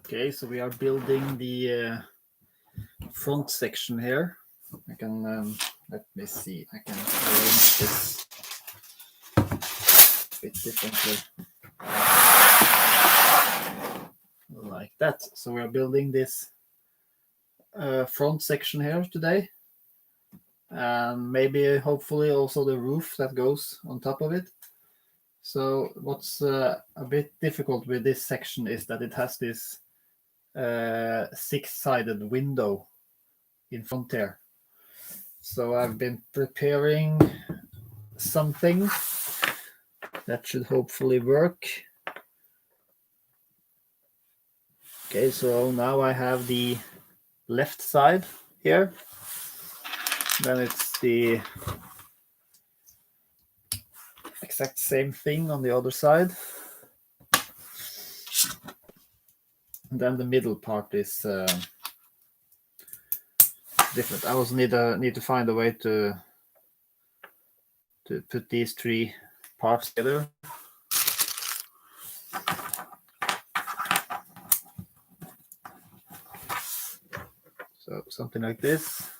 Okay, so we are building the front section here. I can, let me see, I can arrange this a bit differently. Like that. So we are building this front section here today. And maybe, hopefully, also the roof that goes on top of it. So what's a bit difficult with this section is that it has this six-sided window in front there. So I've been preparing something that should hopefully work. Okay, so now I have the left side here. Then it's the exact same thing on the other side. And then the middle part is different. I also need to find a way to put these three parts together. So something like this.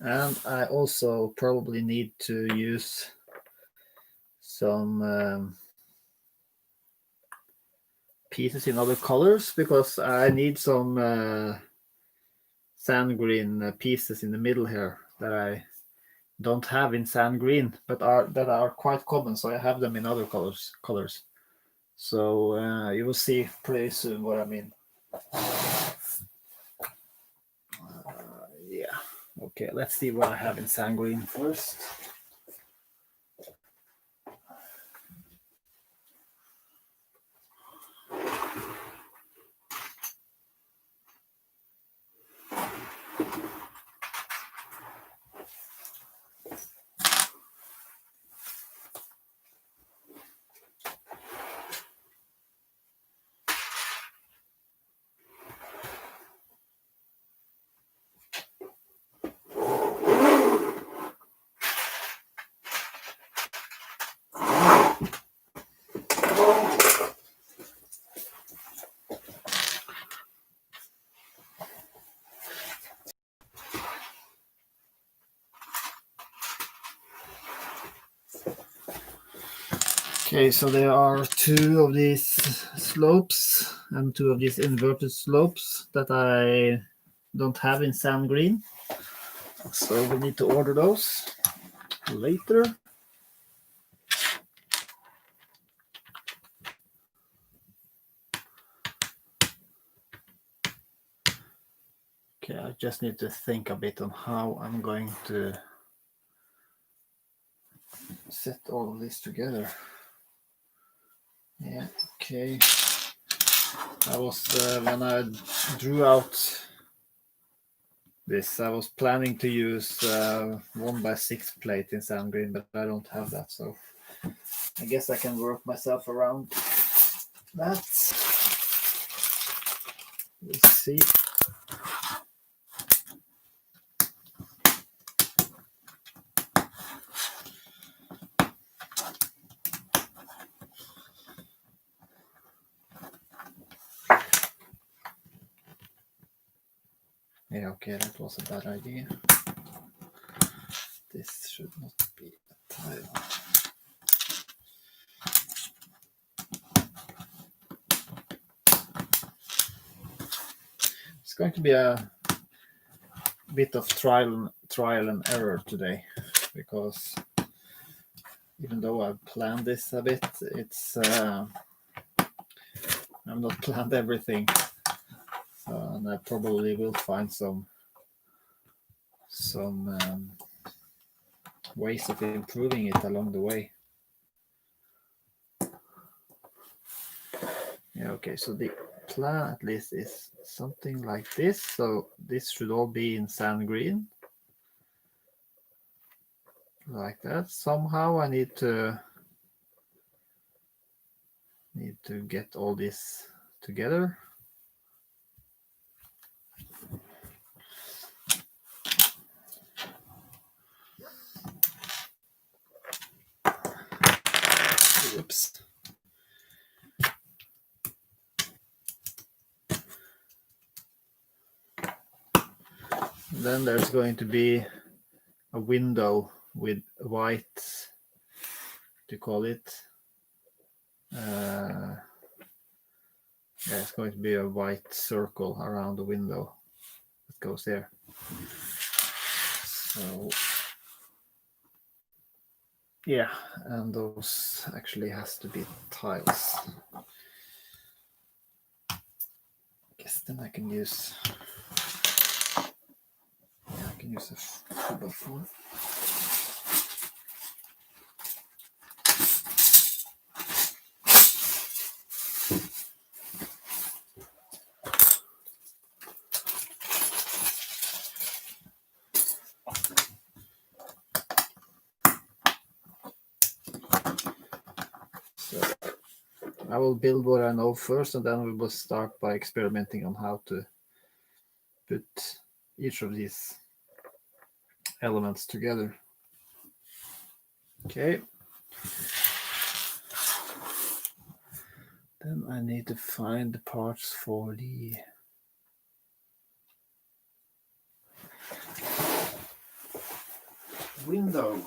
And I also probably need to use some pieces in other colors because I need some sand green pieces in the middle here that I don't have in sand green, but that are quite common. So I have them in other colors. So you will see pretty soon what I mean. Yeah. Okay, let's see what I have in sand green first. Okay, so there are two of these slopes and two of these inverted slopes that I don't have in sand green. So we need to order those later. Okay, I just need to think a bit on how I'm going to set all of this together. Yeah, okay. I was, when I drew out this, I was planning to use 1x6 plate in sand green, but I don't have that, so I guess I can work myself around that. Let's see. Yeah, okay, that was a bad idea. This should not be a tile. going to be a bit of trial and error today, because even though I've planned this a bit, it's I've not planned everything, and I probably will find some ways of improving it along the way. Yeah, okay, so the plan at least is something like this. So this should all be in sand green, like that. Somehow I need to get all this together. Oops. Then there's going to be a window with white, to call it. Yeah, it's going to be a white circle around the window that goes there. So yeah, and those actually has to be tiles. I guess then I can use a 4x4. So I will build what I know first, and then we will start by experimenting on how to put each of these elements together. Okay. Then I need to find the parts for the window.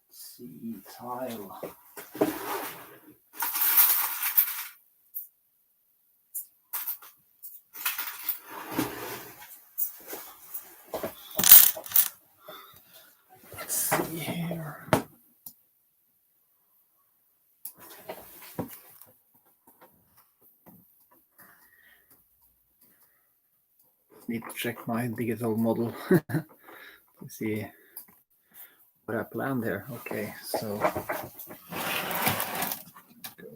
Let's see, tile. Let's see here. Need to check my digital model to see what I planned here. Okay, so go.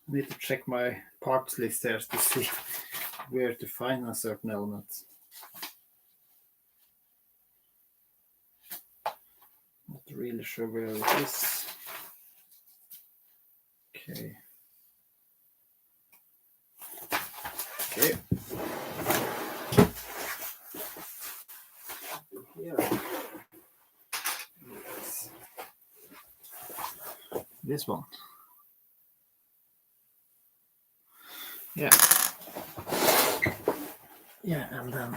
Need to check my parts list here to see where to find a certain element. Not really sure where it is. Okay. Okay. Here. This one. Yeah. Yeah, and then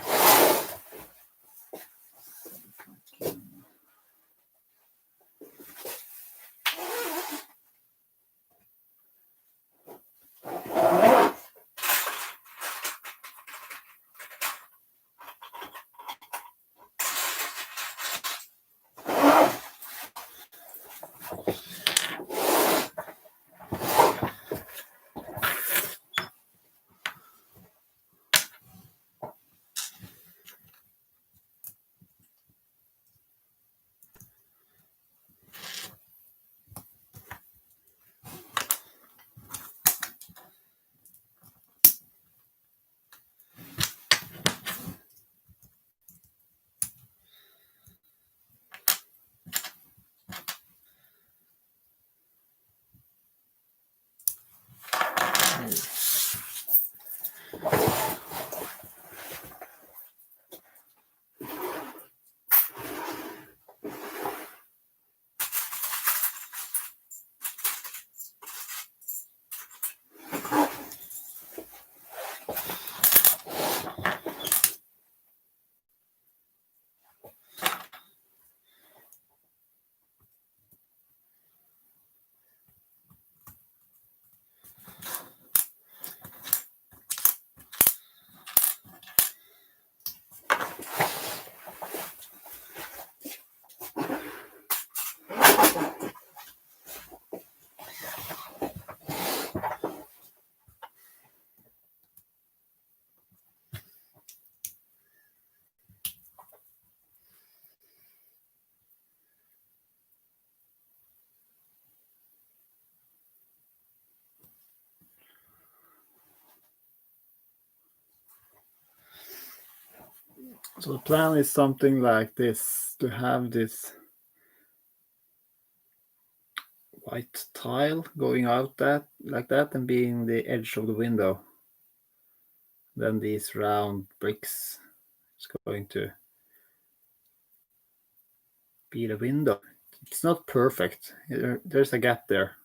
so the plan is something like this, to have this white tile going out that like that and being the edge of the window. Then these round bricks is going to be the window. It's not perfect. There's a gap there,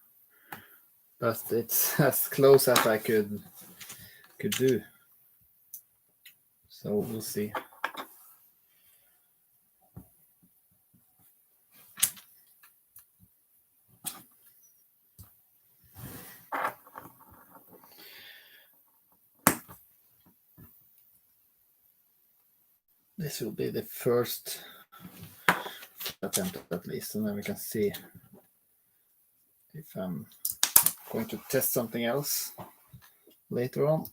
but it's as close as I could do. So we'll see. This will be the first attempt at least, and then we can see if I'm going to test something else later on.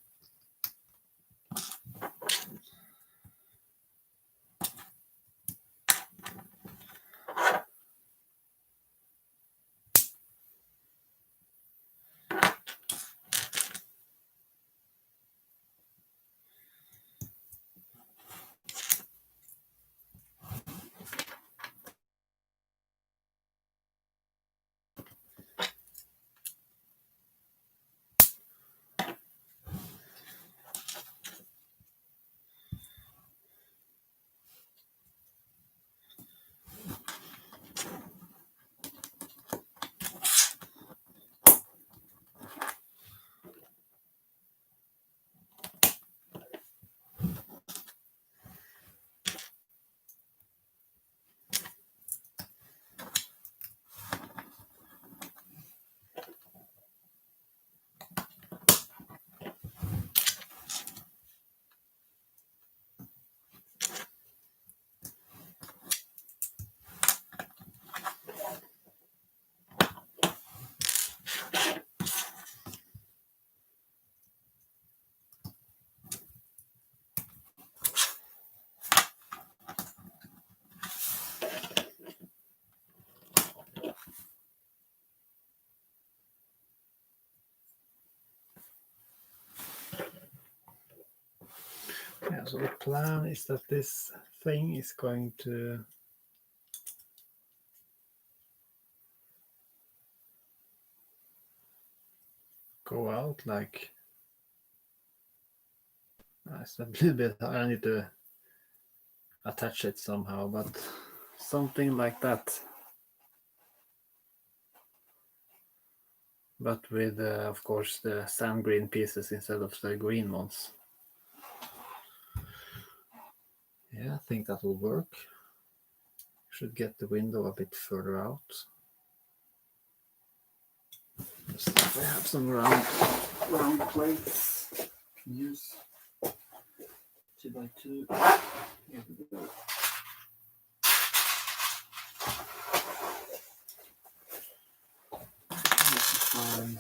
Yeah, so the plan is that this thing is going to go out like, it's a little bit, I need to attach it somehow, but something like that. but with, of course, the sand green pieces instead of the green ones. Yeah, I think that will work. Should get the window a bit further out. Let's see if I have some round plates. Can use 2x2. Here we go. Find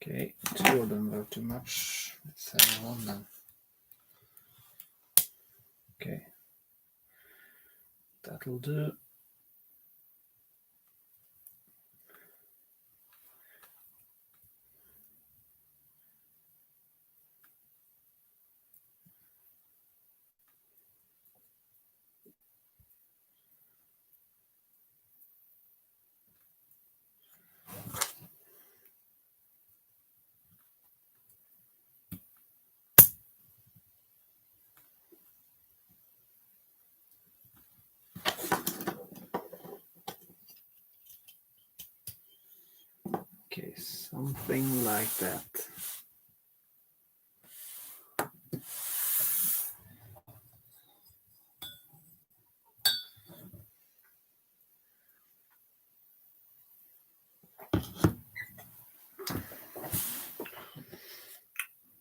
okay, 2 of them were too much. Let's have 1 then. Okay, that'll do. Okay, something like that.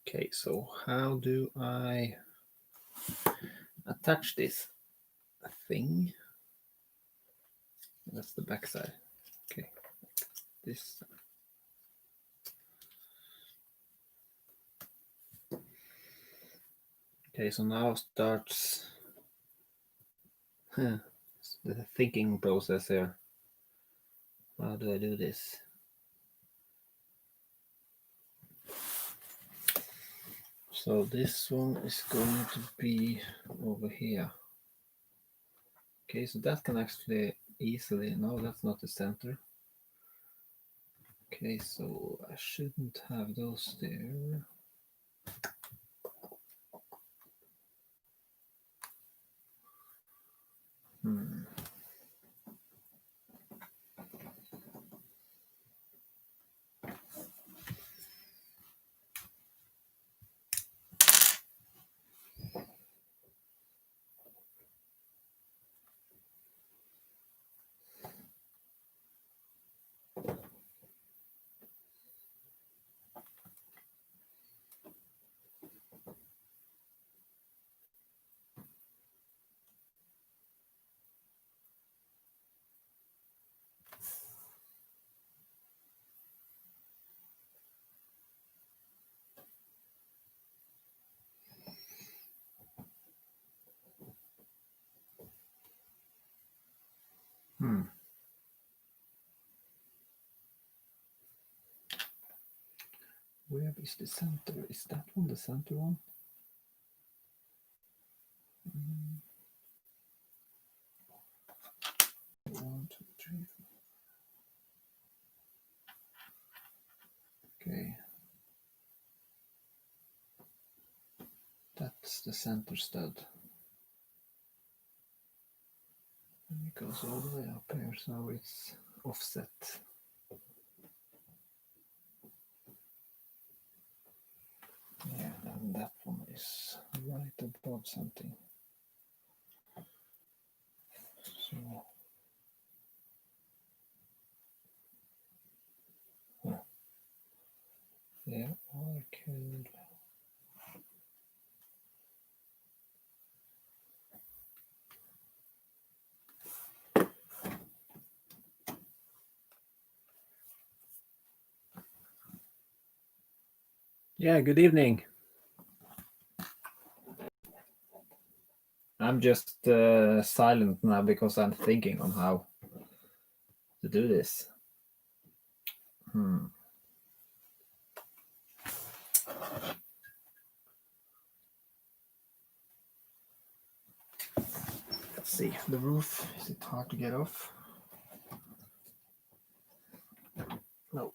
Okay, so how do I attach this thing? That's the back side. Okay, this. Okay, so now starts the thinking process here. How do I do this? So this one is going to be over here. Okay, so that can actually easily, no, that's not the center. Okay, so I shouldn't have those there. Where is the center? Is that one the center one? 1, 2, 3. Okay. That's the center stud. And it goes all the way up here, so it's offset. Yeah, and that one is right above something. So, yeah, I could. Yeah, good evening. I'm just silent now because I'm thinking on how to do this. see the roof. Is it hard to get off? No.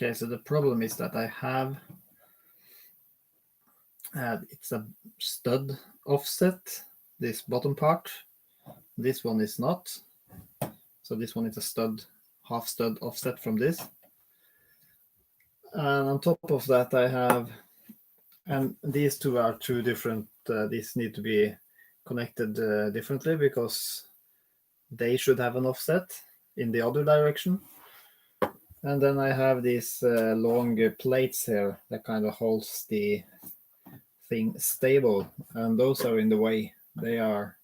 Okay, so the problem is that I have it's a stud offset, this bottom part. This one is not. So this one is a stud, half stud offset from this. And on top of that, I have, and these two are two different, these need to be connected differently because they should have an offset in the other direction. And then I have these long plates here that kind of holds the thing stable, and those are in the way. They are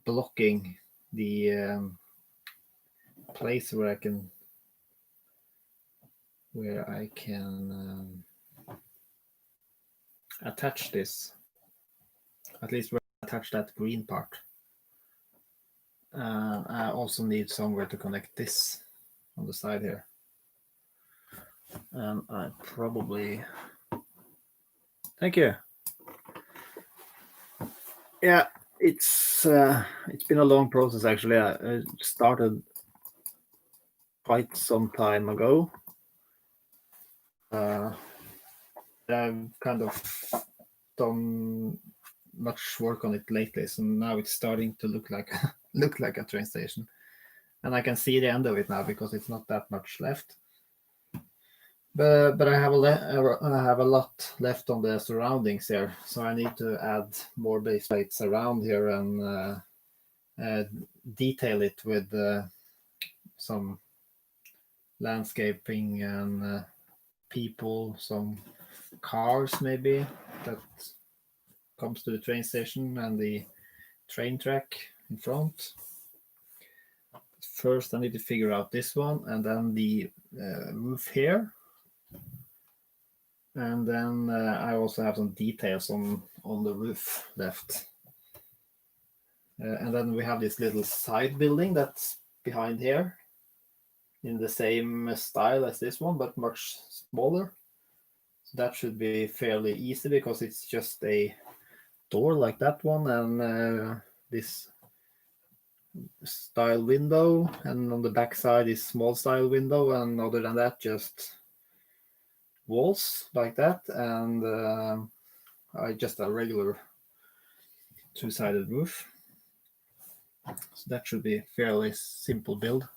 blocking the place where I can attach this, at least where I attach that green part. I also need somewhere to connect this on the side here. And I probably, thank you. Yeah, it's been a long process actually. I started quite some time ago. I've kind of done much work on it lately, so now it's starting to look like a train station, and I can see the end of it now because it's not that much left. But I have a lot left on the surroundings here, so I need to add more base plates around here and detail it with some landscaping and people, some cars maybe that comes to the train station and the train track in front. First, I need to figure out this one, and then the roof here. And then I also have some details on the roof left. And then we have this little side building that's behind here in the same style as this one, but much smaller. So that should be fairly easy because it's just a door like that one and this style window, and on the back side is small style window, and other than that just walls like that, and just a regular two-sided roof. So that should be fairly simple build.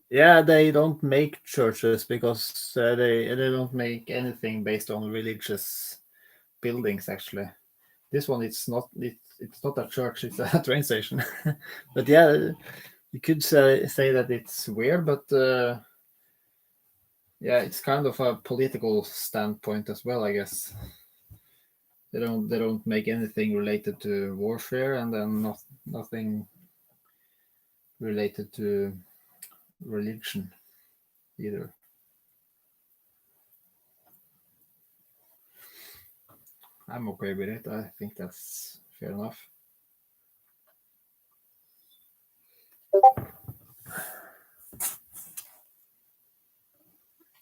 Yeah, they don't make churches because they don't make anything based on religious buildings actually. This one it's not a church, it's a train station. But yeah, you could say that it's weird, but Yeah, it's kind of a political standpoint as well, I guess. They don't make anything related to warfare, and then nothing related to religion either. I'm okay with it. I think that's fair enough.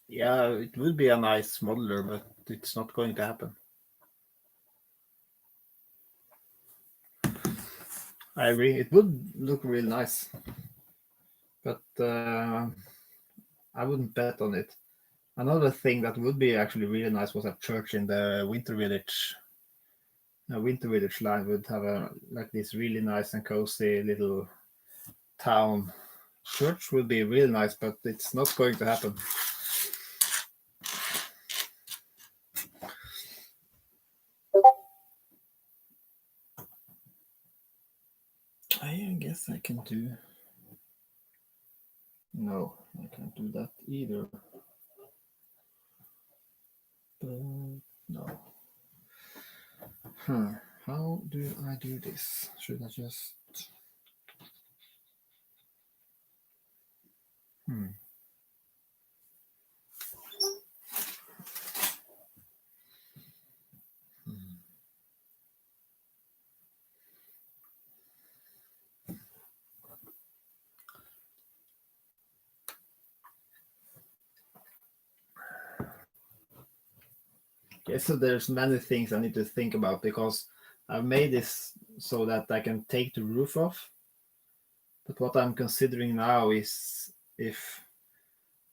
Yeah, it would be a nice modeler, but it's not going to happen. I agree. It would look really nice, but I wouldn't bet on it. Another thing that would be actually really nice was a church in the Winter Village. A Winter Village line would have a like this really nice and cozy little town. Church would be really nice, but it's not going to happen. I guess I can do. No, I can't do that either. But no. How do I do this? Should I just? Hmm. Okay, so there's many things I need to think about because I've made this so that I can take the roof off. But what I'm considering now is if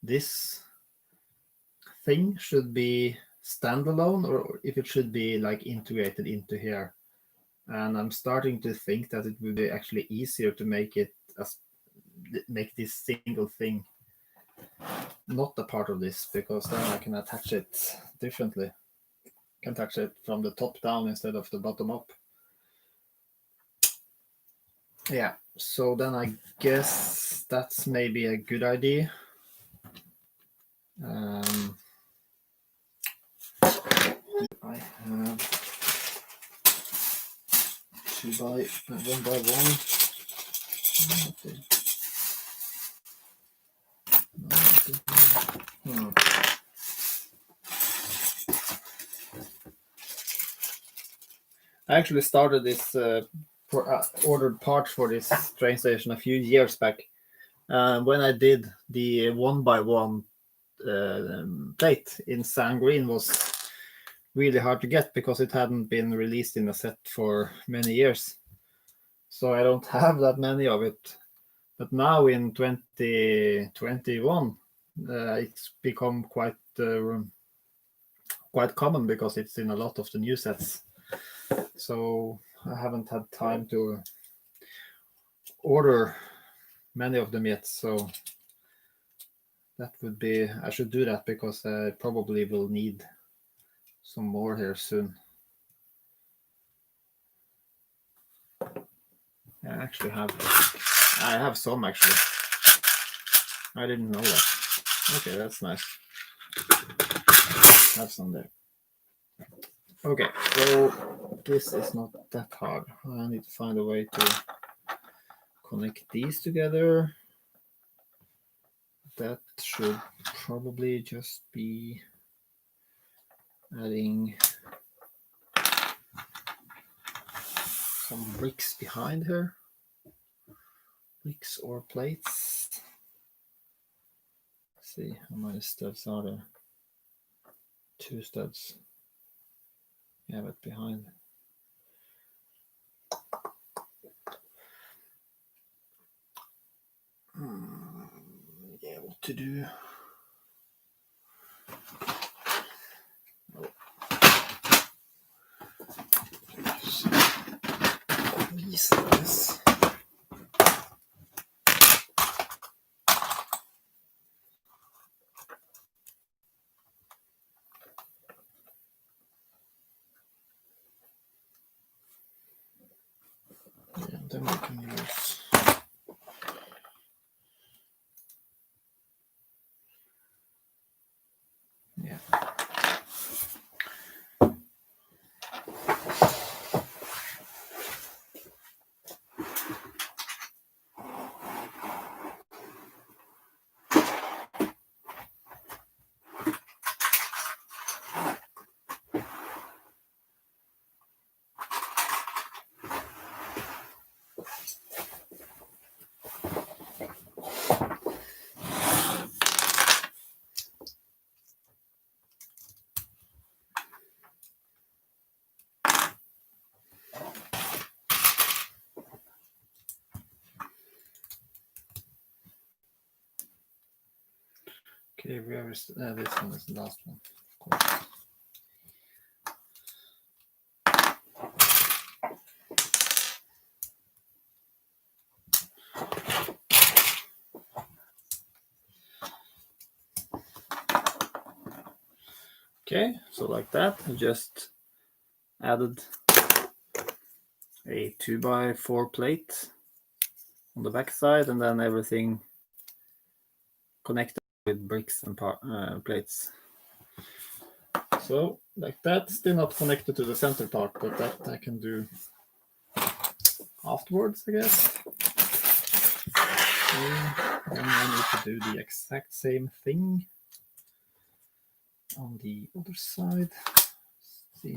this thing should be standalone or if it should be like integrated into here. And I'm starting to think that it would be actually easier to make it as make this single thing not a part of this because then I can attach it differently. I can attach it from the top down instead of the bottom up. Yeah, so then I guess that's maybe a good idea. I have one by one. I actually started this ordered parts for this train station a few years back. When I did the one by one plate in sand green was really hard to get because it hadn't been released in a set for many years. So I don't have that many of it. But now in 2021, it's become quite common because it's in a lot of the new sets. So I haven't had time to order many of them yet. So that would be, I should do that because I probably will need some more here soon. I have some actually. I didn't know that. Okay, that's nice. Have some there. Okay, so this is not that hard. I need to find a way to connect these together. That should probably just be adding some bricks behind her. Bricks or plates. Let's see, how many studs are there? 2 studs. Yeah, but behind. Yeah, what to do? This. Yeah, then we can use. Okay, where is this one is the last one, of course. Okay, so like that, I just added a 2x4 plate on the back side, and then everything connected with bricks and plates. So like that, still not connected to the center part, but that I can do afterwards, I guess. Then I need to do the exact same thing on the other side. Let's see,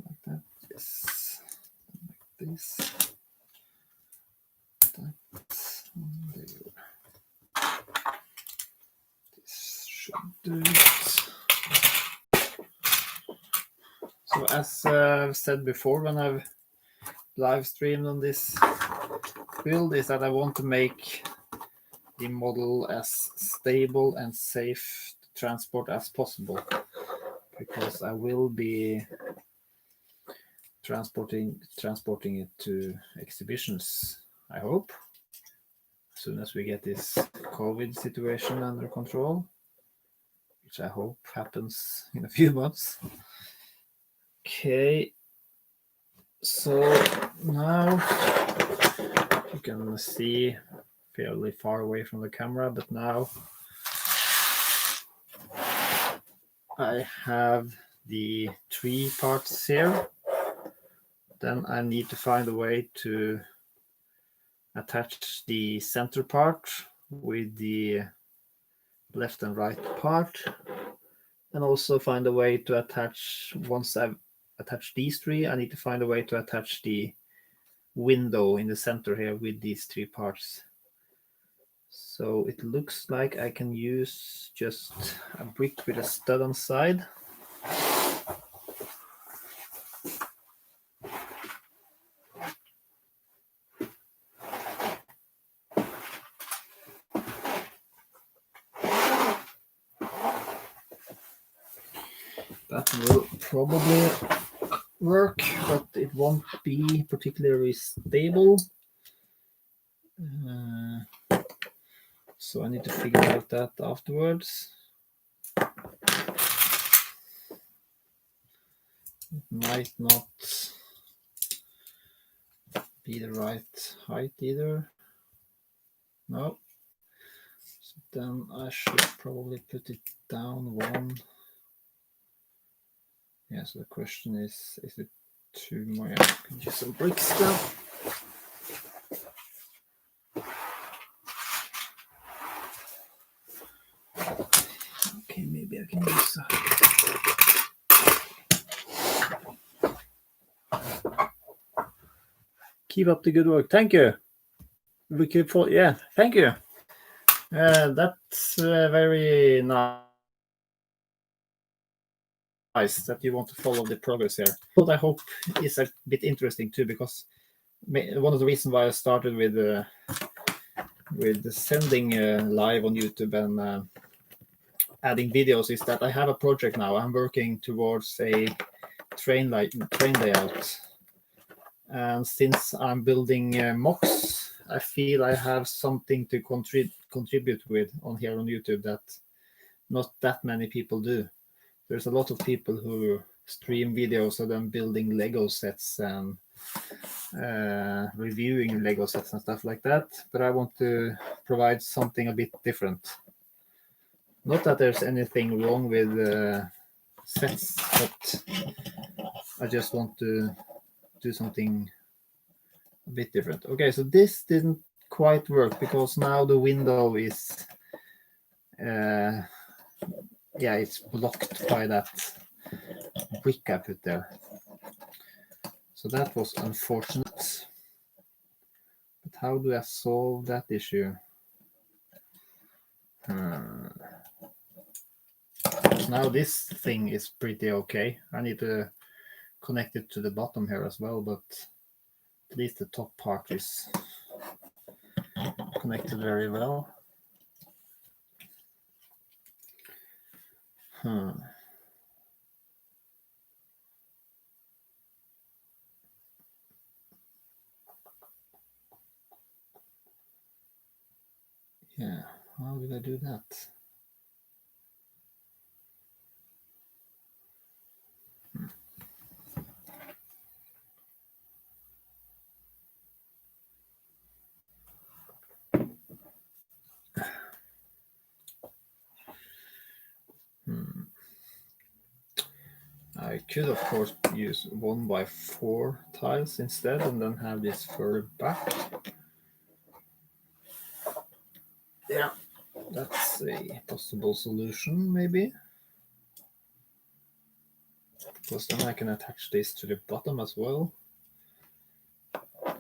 like that. Yes, like this. This should do it. So as I've said before when I've live streamed on this build, is that I want to make the model as stable and safe to transport as possible, because I will be transporting it to exhibitions, I hope, as soon as we get this COVID situation under control, which I hope happens in a few months. Okay, so now you can see fairly far away from the camera, but now I have the 3 parts here. Then I need to find a way to attach the center part with the left and right part, and also find a way to attach, once I've attached these 3, I need to find a way to attach the window in the center here with these 3 parts. So it looks like I can use just a brick with a stud on side. That will probably work, but it won't be particularly stable. So I need to figure out that afterwards. It might not be the right height either. No. So then I should probably put it down 1. Yeah, so the question is it too much? I can use some bricks then. Okay, maybe I can use that. Keep up the good work. Thank you. We keep for, yeah, thank you. That's very nice that you want to follow the progress here. What I hope is a bit interesting too, because one of the reasons why I started with sending live on YouTube and adding videos is that I have a project now. I'm working towards a train layout, and since I'm building mocks, I feel I have something to contribute with on here on YouTube that not that many people do. There's a lot of people who stream videos of them building Lego sets and reviewing Lego sets and stuff like that, but I want to provide something a bit different. Not that there's anything wrong with sets, but I just want to do something a bit different. Okay, so this didn't quite work because now the window is it's blocked by that brick I put there. So that was unfortunate. But how do I solve that issue? Now this thing is pretty okay. I need to connect it to the bottom here as well, but at least the top part is connected very well. Yeah, how did I do that? I could, of course, use 1x4 tiles instead and then have this further back. Yeah, that's a possible solution, maybe. Because then I can attach this to the bottom as well.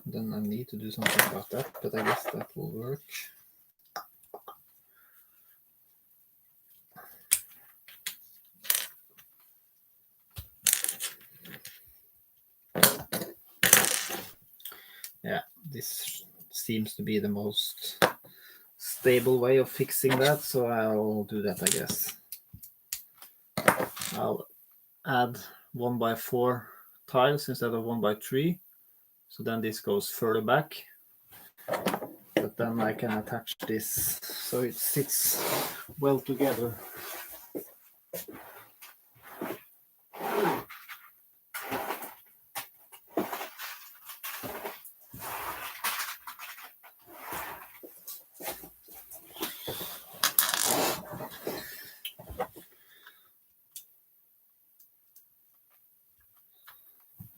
Then I need to do something about that, but I guess that will work. Yeah, this seems to be the most stable way of fixing that, so I'll do that, I guess. I'll add 1x4 tiles instead of 1x3, so then this goes further back, but then I can attach this so it sits well together.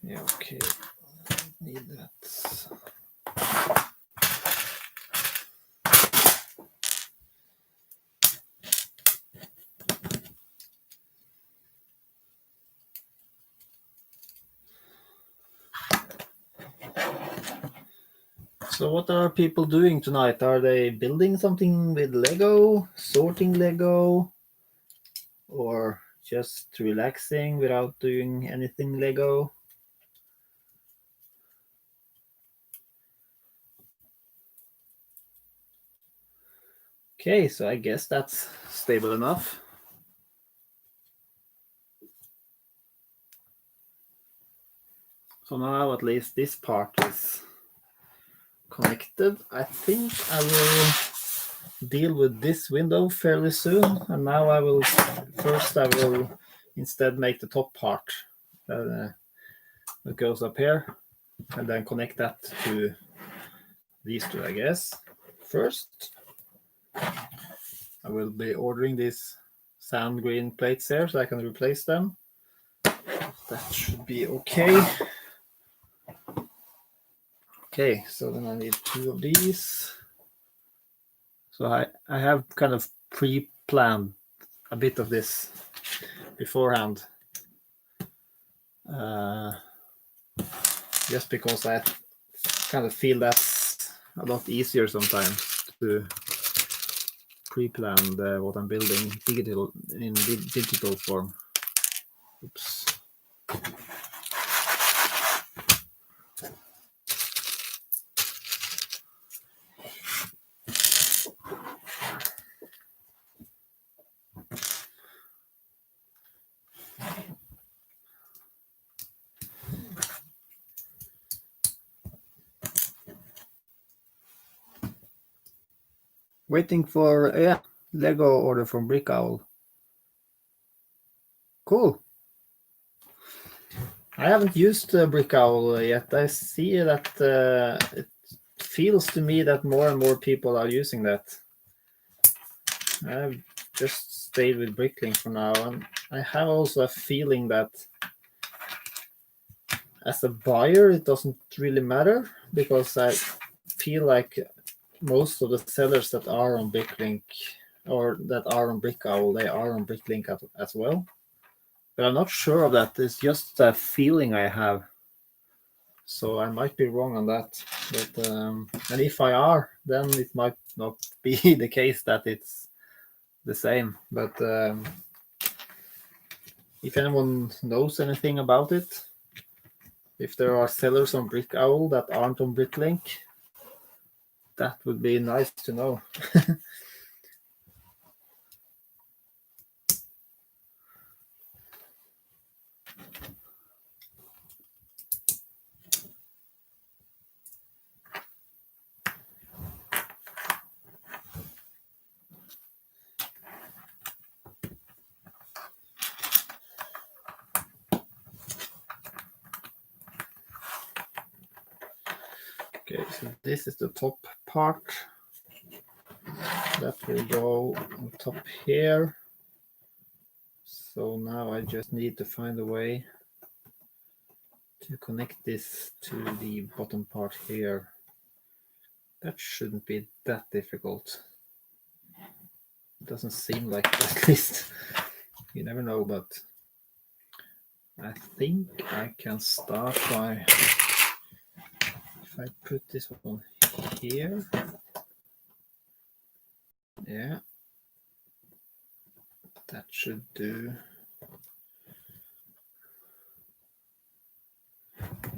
Yeah, okay, need that. So what are people doing tonight? Are they building something with Lego, sorting Lego, or just relaxing without doing anything Lego? Okay, so I guess that's stable enough. So now at least this part is connected. I think I will deal with this window fairly soon. And now I will instead make the top part that goes up here and then connect that to these two, I guess. First, I will be ordering these sand green plates here so I can replace them. That should be okay. Okay, so then I need 2 of these. So I have kind of pre-planned a bit of this beforehand. Just because I kind of feel that's a lot easier sometimes to pre-plan what I'm building in digital form. Oops. Waiting for Lego order from Brick Owl. Cool. I haven't used Brick Owl yet. I see that it feels to me that more and more people are using that. I've just stayed with Bricklink for now, and I have also a feeling that as a buyer it doesn't really matter, because I feel like most of the sellers that are on Bricklink or that are on Brick Owl, they are on Bricklink as well. But I'm not sure of that. It's just a feeling I have. So I might be wrong on that. But and if I are, then it might not be the case that it's the same. But if anyone knows anything about it, if there are sellers on Brick Owl that aren't on Bricklink, that would be nice to know. Okay, so this is the top part. That will go on top here. So now I just need to find a way to connect this to the bottom part here. That shouldn't be that difficult. It doesn't seem like it, at least. You never know, but I think I can start by, if I put this one here. Yeah, that should do.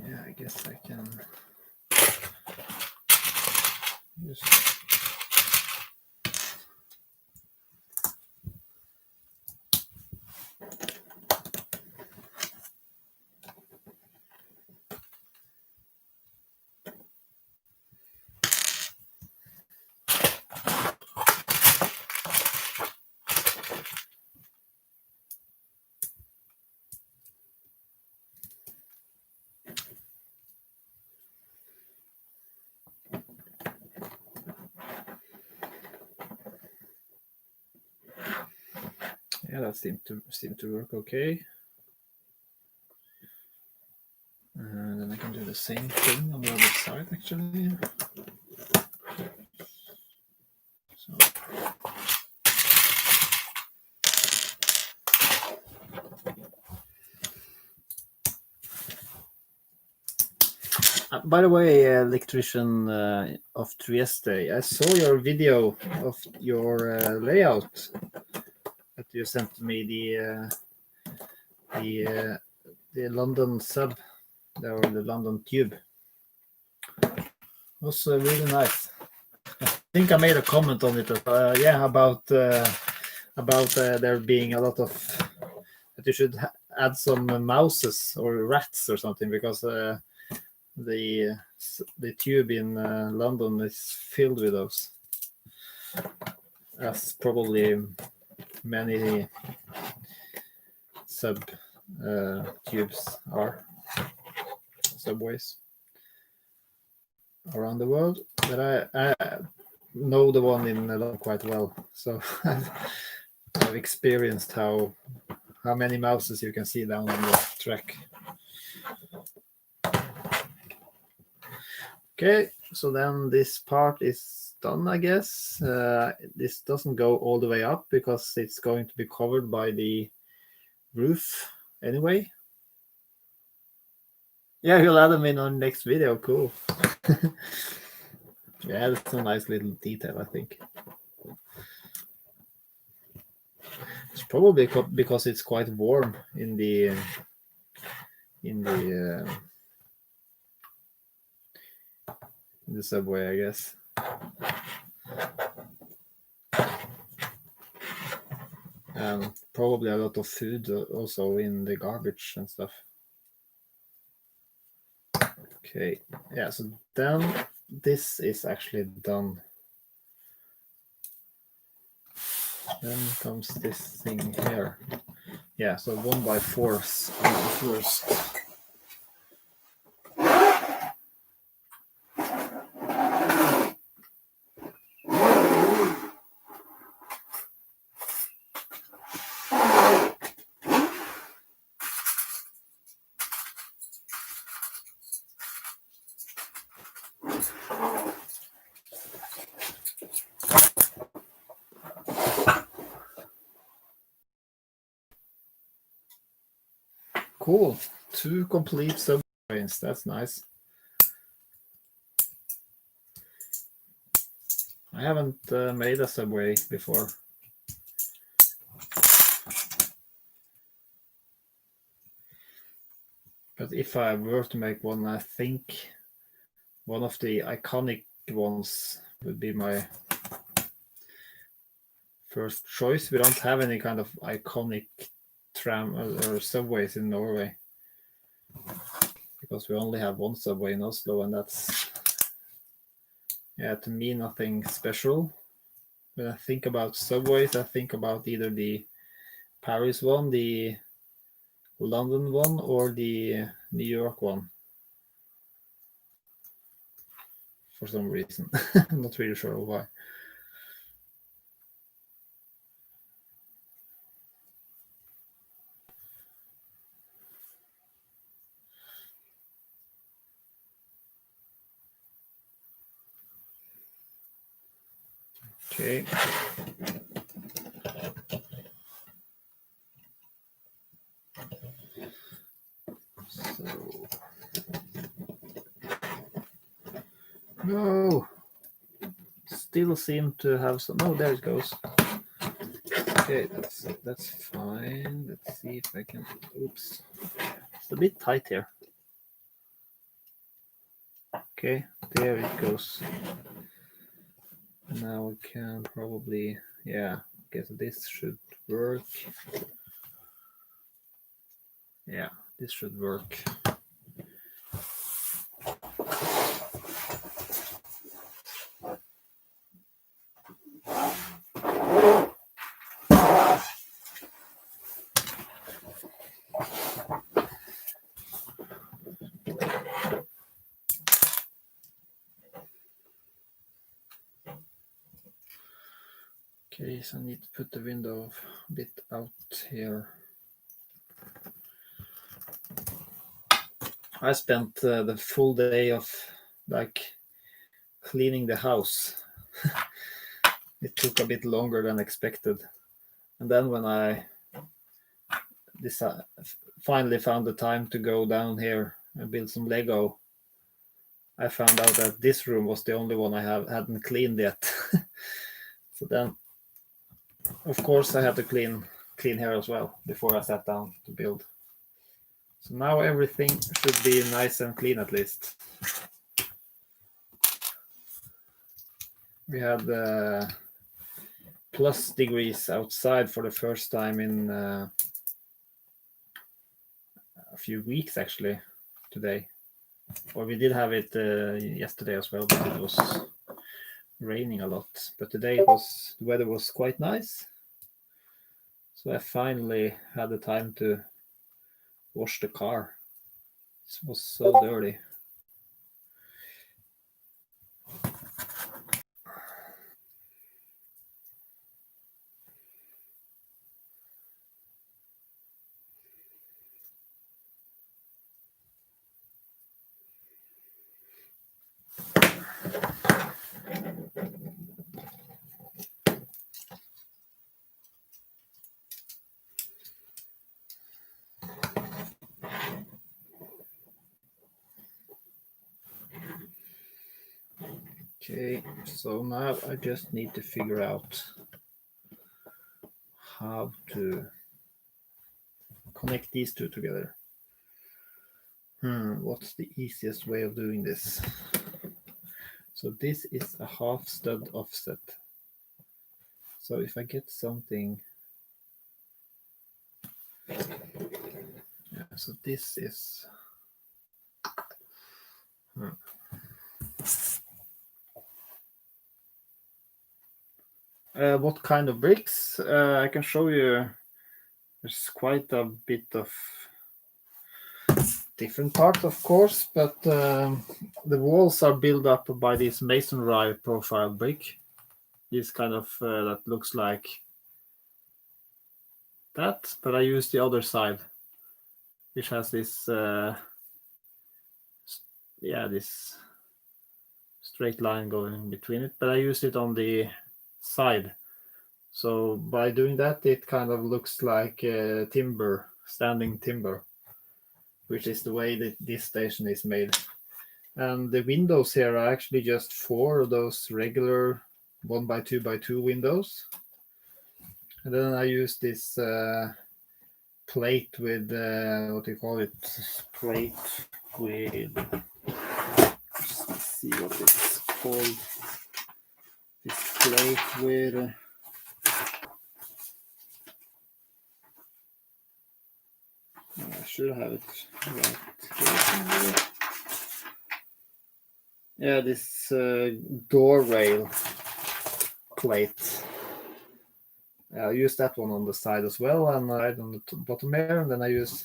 Yeah, I guess I can just yeah, that seemed to work okay. And then I can do the same thing on the other side, actually. So. By the way, electrician of Trieste, I saw your video of your layout that you sent to me, the London sub, or the London tube. It was really nice. I think I made a comment on it. Yeah, about there being a lot of that you should add some mouses or rats or something, because the tube in London is filled with those, as probably many sub tubes are, subways around the world. But I know the one in London quite well, so I've experienced how many mouses you can see down on the track. Okay, so then this part is done, I guess. This doesn't go all the way up because it's going to be covered by the roof anyway. Yeah, we'll add them in on next video. Cool. Yeah, that's a nice little detail, I think. It's probably because it's quite warm in the subway, I guess. And probably a lot of food also in the garbage and stuff. Okay, yeah, so then this is actually done. Then comes this thing here. Yeah, so 1x4s first. Cool. 2 complete subways. That's nice. I haven't made a subway before. But if I were to make one, I think one of the iconic ones would be my first choice. We don't have any kind of iconic tram or subways in Norway, because we only have one subway in Oslo, and that's, yeah, to me, nothing special. When I think about subways, I think about either the Paris one, the London one, or the New York one. for some reason. I'm not really sure why. Okay. So no, still seem to have some. Oh, there it goes. Okay, that's fine. Let's see if I can. Oops, it's a bit tight here. Okay, there it goes. Now we can probably, yeah, guess this should work. Yeah, this should work. Okay, so I need to put the window a bit out here. I spent the full day of like cleaning the house. It took a bit longer than expected. And then when I finally found the time to go down here and build some Lego, I found out that this room was the only one I hadn't cleaned yet. So then, of course, I had to clean here as well before I sat down to build. So now everything should be nice and clean at least. We had plus degrees outside for the first time in a few weeks actually today. Or we did have it yesterday as well, but it was raining a lot. But today the weather was quite nice. So I finally had the time to wash the car. It was so dirty. Okay, so now I just need to figure out how to connect these two together. What's the easiest way of doing this? So this is a half stud offset. So if I get something, yeah, so this is, what kind of bricks? I can show you. There's quite a bit of different parts, of course, but the walls are built up by this masonry profile brick. This kind of that looks like that, but I use the other side, which has this this straight line going between it, but I use it on the side. So by doing that, it kind of looks like timber, standing timber, which is the way that this station is made. And the windows here are actually just 4 of those regular 1x2x2 windows. And then I use this plate with, what do you call it? Plate with, let's see what it's called. This plate with, I should have it right here. Yeah, this door rail plate. I use that one on the side as well, and I on the bottom here, and then I use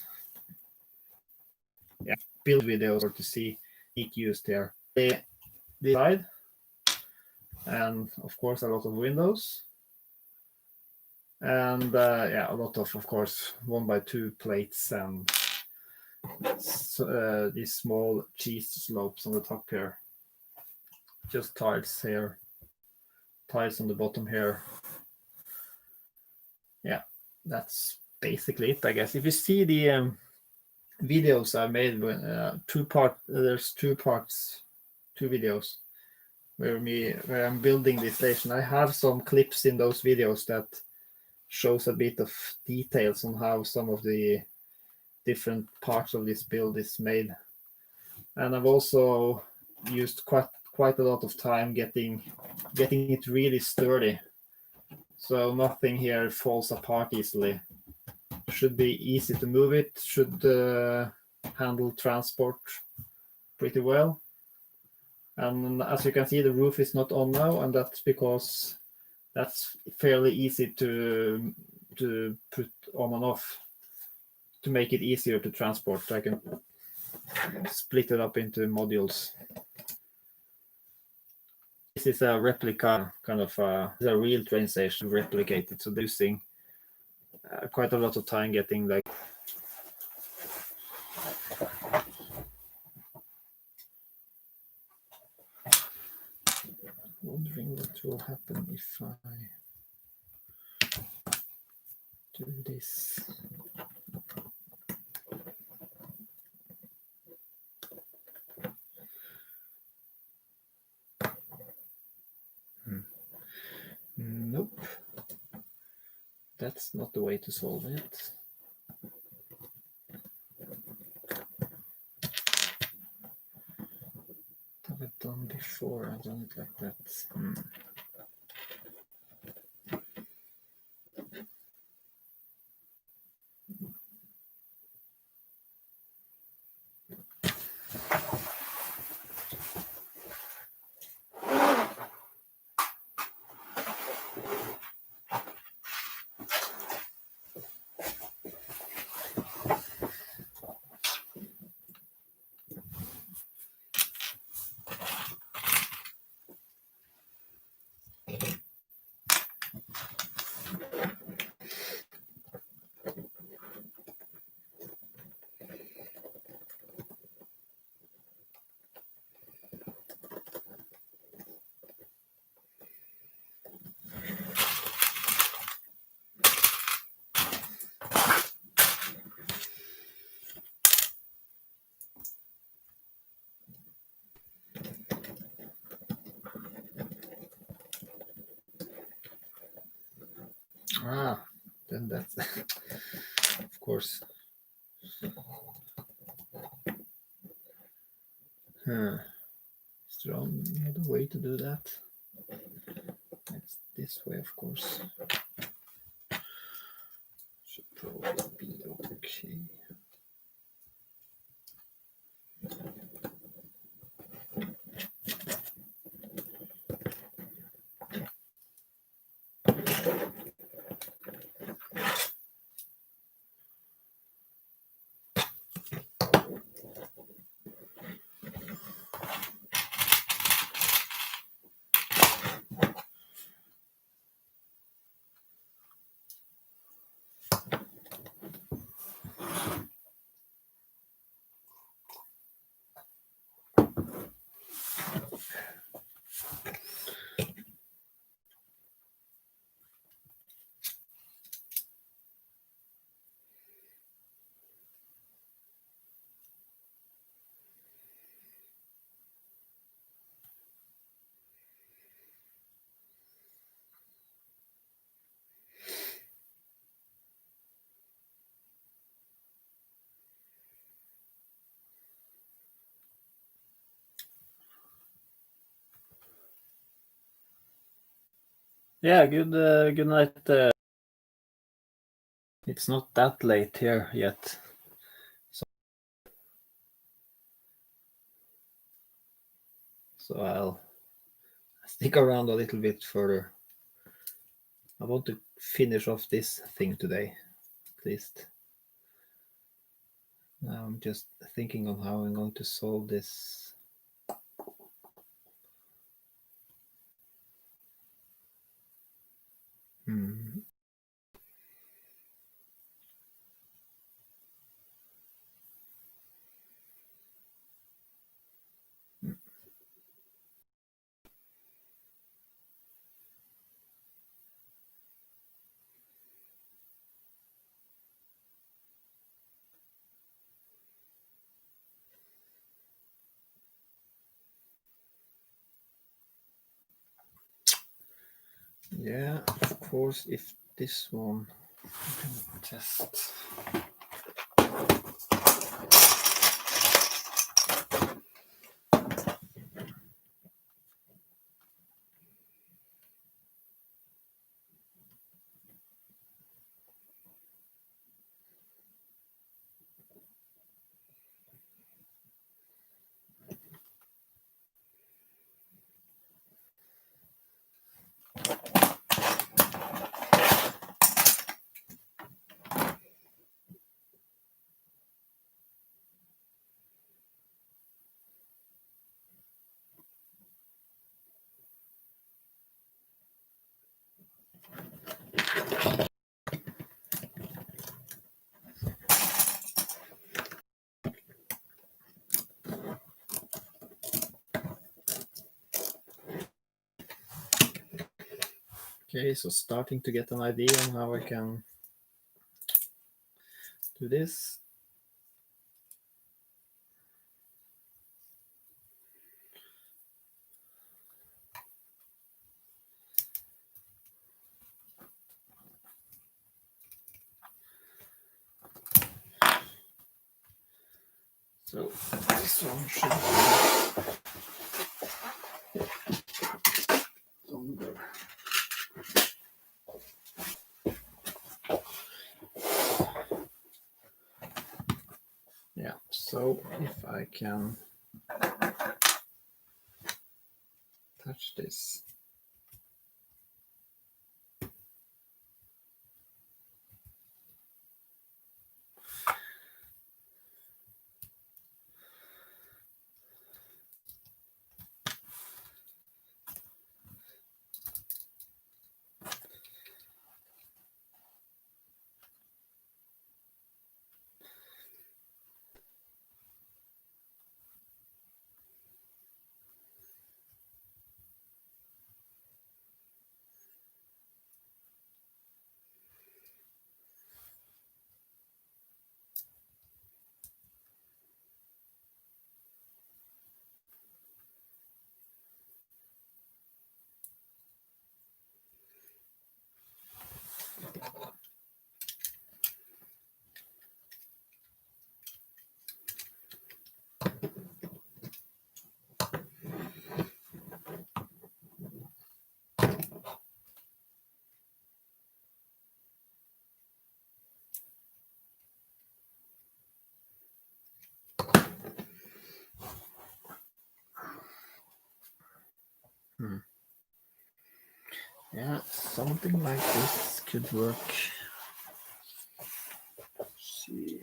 build videos to see it used there. The this side, and of course a lot of windows, and yeah, a lot of course 1x2 plates and these small cheese slopes on the top here. Just tiles here, tiles on the bottom here. Yeah, that's basically it, I guess. If you see the videos I made, there's two parts, two videos where I'm building this station. I have some clips in those videos that shows a bit of details on how some of the different parts of this build is made. And I've also used quite a lot of time getting it really sturdy, so nothing here falls apart easily. Should be easy to move it, should handle transport pretty well. And as you can see, the roof is not on now, and that's because that's fairly easy to put on and off to make it easier to transport. I can split it up into modules. This is a replica, kind of a real train station replicated, so they're using quite a lot of time getting like wondering what will happen if I do this. Nope, that's not the way to solve it. Have it done before? I've done it like that. Then that's of course. Is there any other way to do that? It's this way, of course. Should probably be okay. Yeah, good night. It's not that late here yet, so I'll stick around a little bit further. I want to finish off this thing today, at least. Now I'm just thinking on how I'm going to solve this Yeah, of course, if this one I can test. Okay, so starting to get an idea on how I can do this. So this one should be longer. Yeah, so if I can touch this. Yeah, something like this could work. Let's see.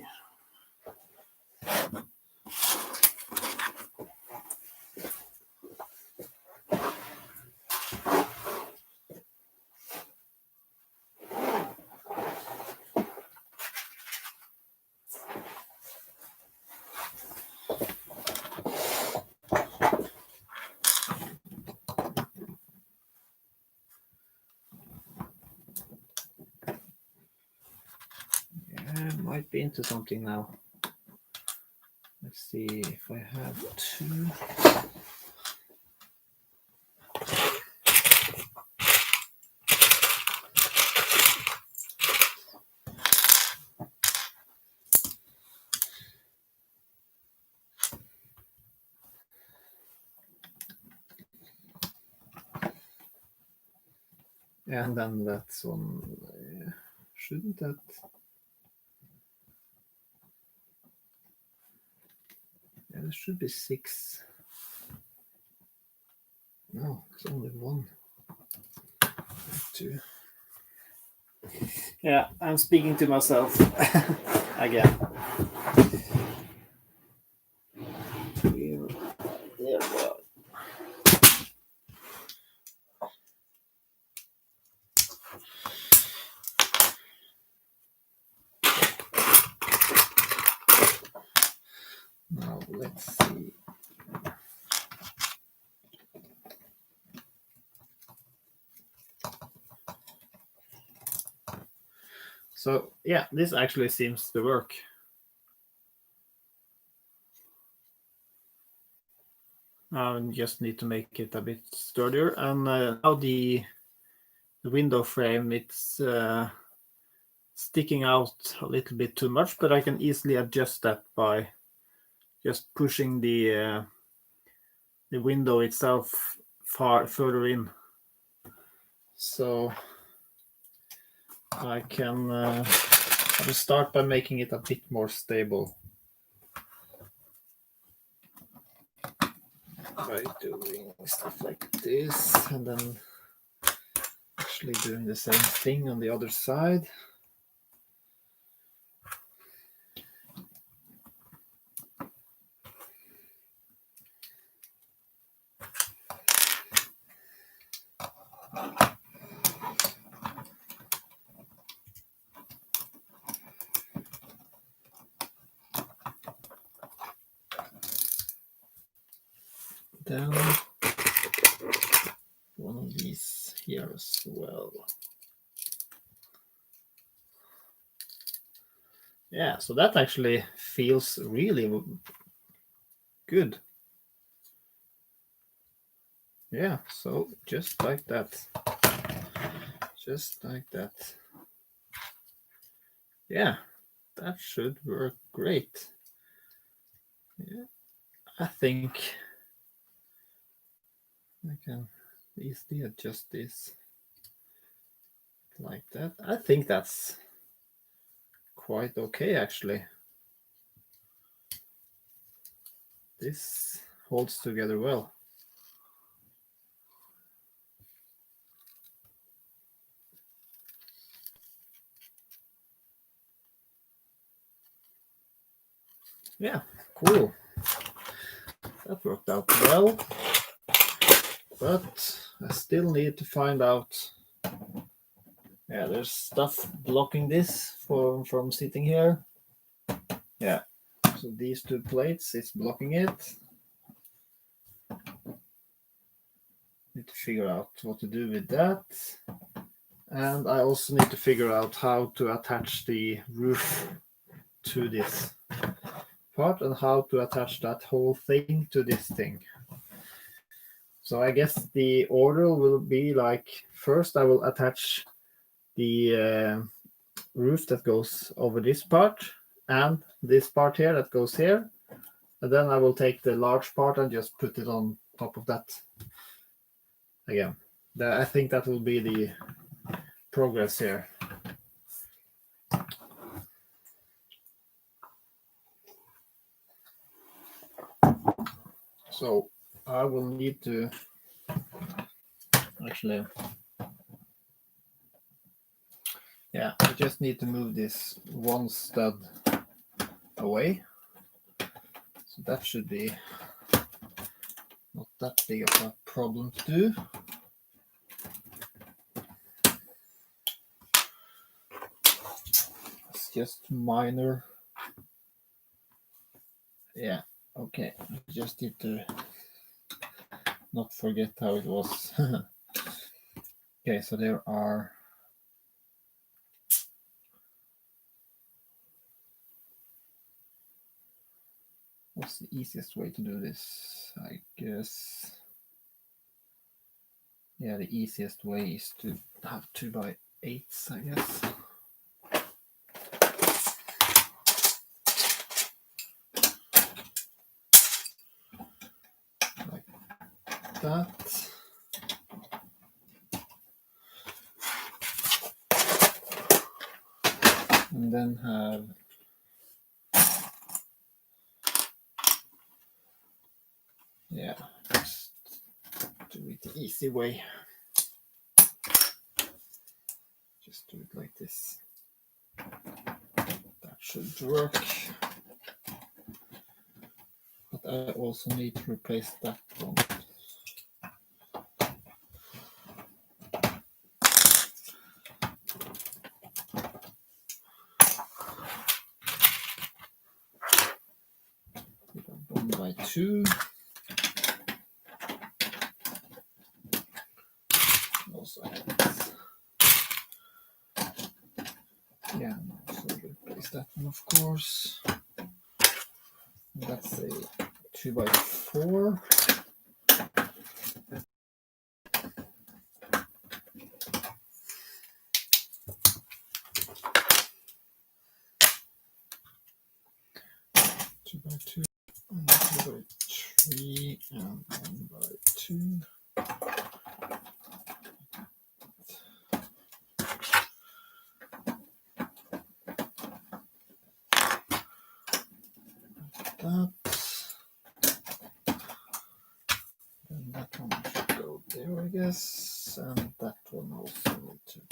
Yeah, might be into something now. Let's see if I have two. And then that's one. Shouldn't that? Yeah, there should be 6. No, it's only 1. 2. Yeah, I'm speaking to myself again. There we go. Now let's see. So yeah, this actually seems to work. Just need to make it a bit sturdier. And now the the window frame, it's sticking out a little bit too much, but I can easily adjust that by just pushing the window itself further in. So I can I will start by making it a bit more stable by doing stuff like this, and then actually doing the same thing on the other side. Then one of these here as well. Yeah, so that actually feels really good. Yeah, so just like that. Just like that. Yeah, that should work great. Yeah, I think I can easily adjust this like that. I think that's quite okay, actually. This holds together well. Yeah, cool. That worked out well. But I still need to find out. Yeah, there's stuff blocking this from sitting here. Yeah, so these two plates, it's blocking it. Need to figure out what to do with that. And I also need to figure out how to attach the roof to this part and how to attach that whole thing to this thing. So I guess the order will be like, first I will attach the roof that goes over this part and this part here that goes here, and then I will take the large part and just put it on top of that again. I think that will be the progress here. So I will need to actually, yeah, I just need to move this one stud away. So that should be not that big of a problem to do. It's just minor. Yeah, okay. I just need to not forget how it was. Okay, so there are what's the easiest way to do this? I guess, yeah, the easiest way is to have 2x8s, I guess. Like that. And then have just do it the easy way. Just do it like this. That should work. But I also need to replace that one. With a 1x2. Also have this. Yeah, so replace that one, of course. That's a 2x4. 2. That. Then that one should go there, I guess, and that one also need to be.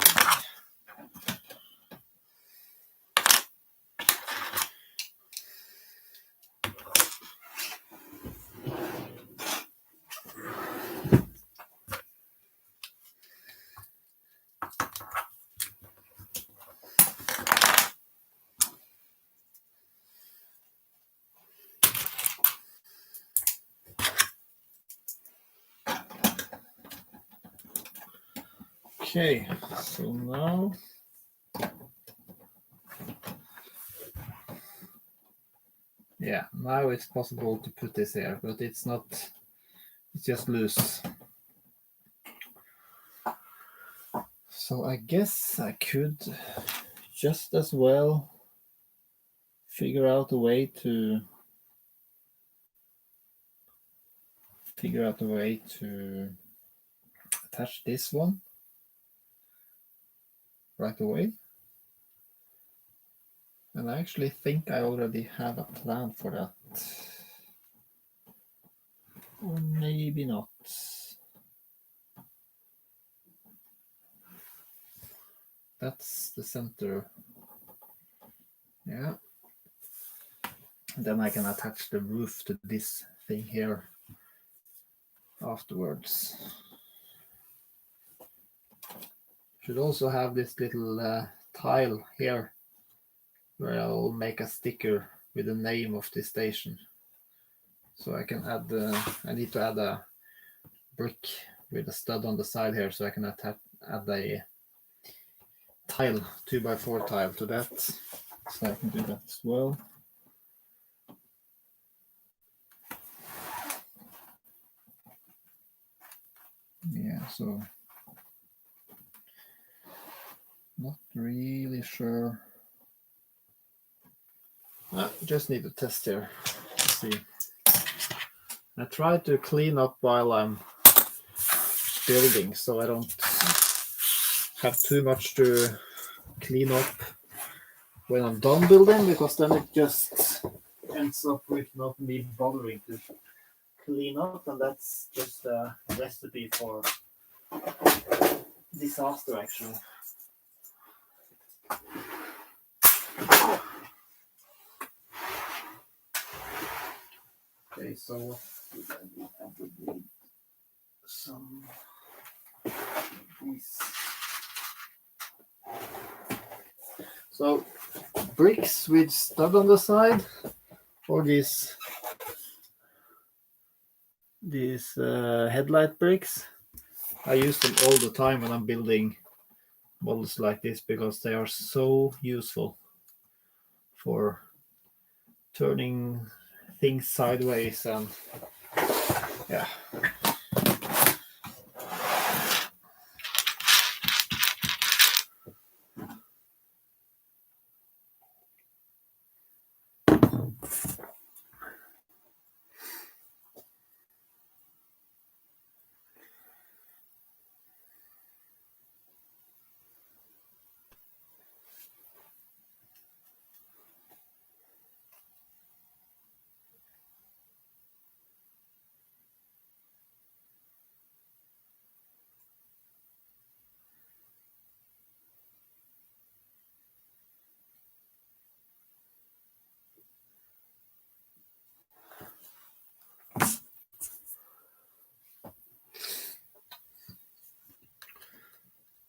Okay, so now now it's possible to put this here, but it's not, it's just loose. So I guess I could just as well figure out a way to attach this one right away. And I actually think I already have a plan for that. Or maybe not. That's the center. Yeah. And then I can attach the roof to this thing here afterwards. Should also have this little tile here where I'll make a sticker with the name of the station. So I can add I need to add a brick with a stud on the side here, so I can add a tile, 2x4 tile to that. So I can do that as well. Yeah, so not really sure. I just need to test here. Let's see. I try to clean up while I'm building, so I don't have too much to clean up when I'm done building, because then it just ends up with not me bothering to clean up, and that's just a recipe for disaster, actually. Okay, so I would need some of these. So bricks with stud on the side, or these headlight bricks. I use them all the time when I'm building models like this, because they are so useful for turning things sideways, and yeah.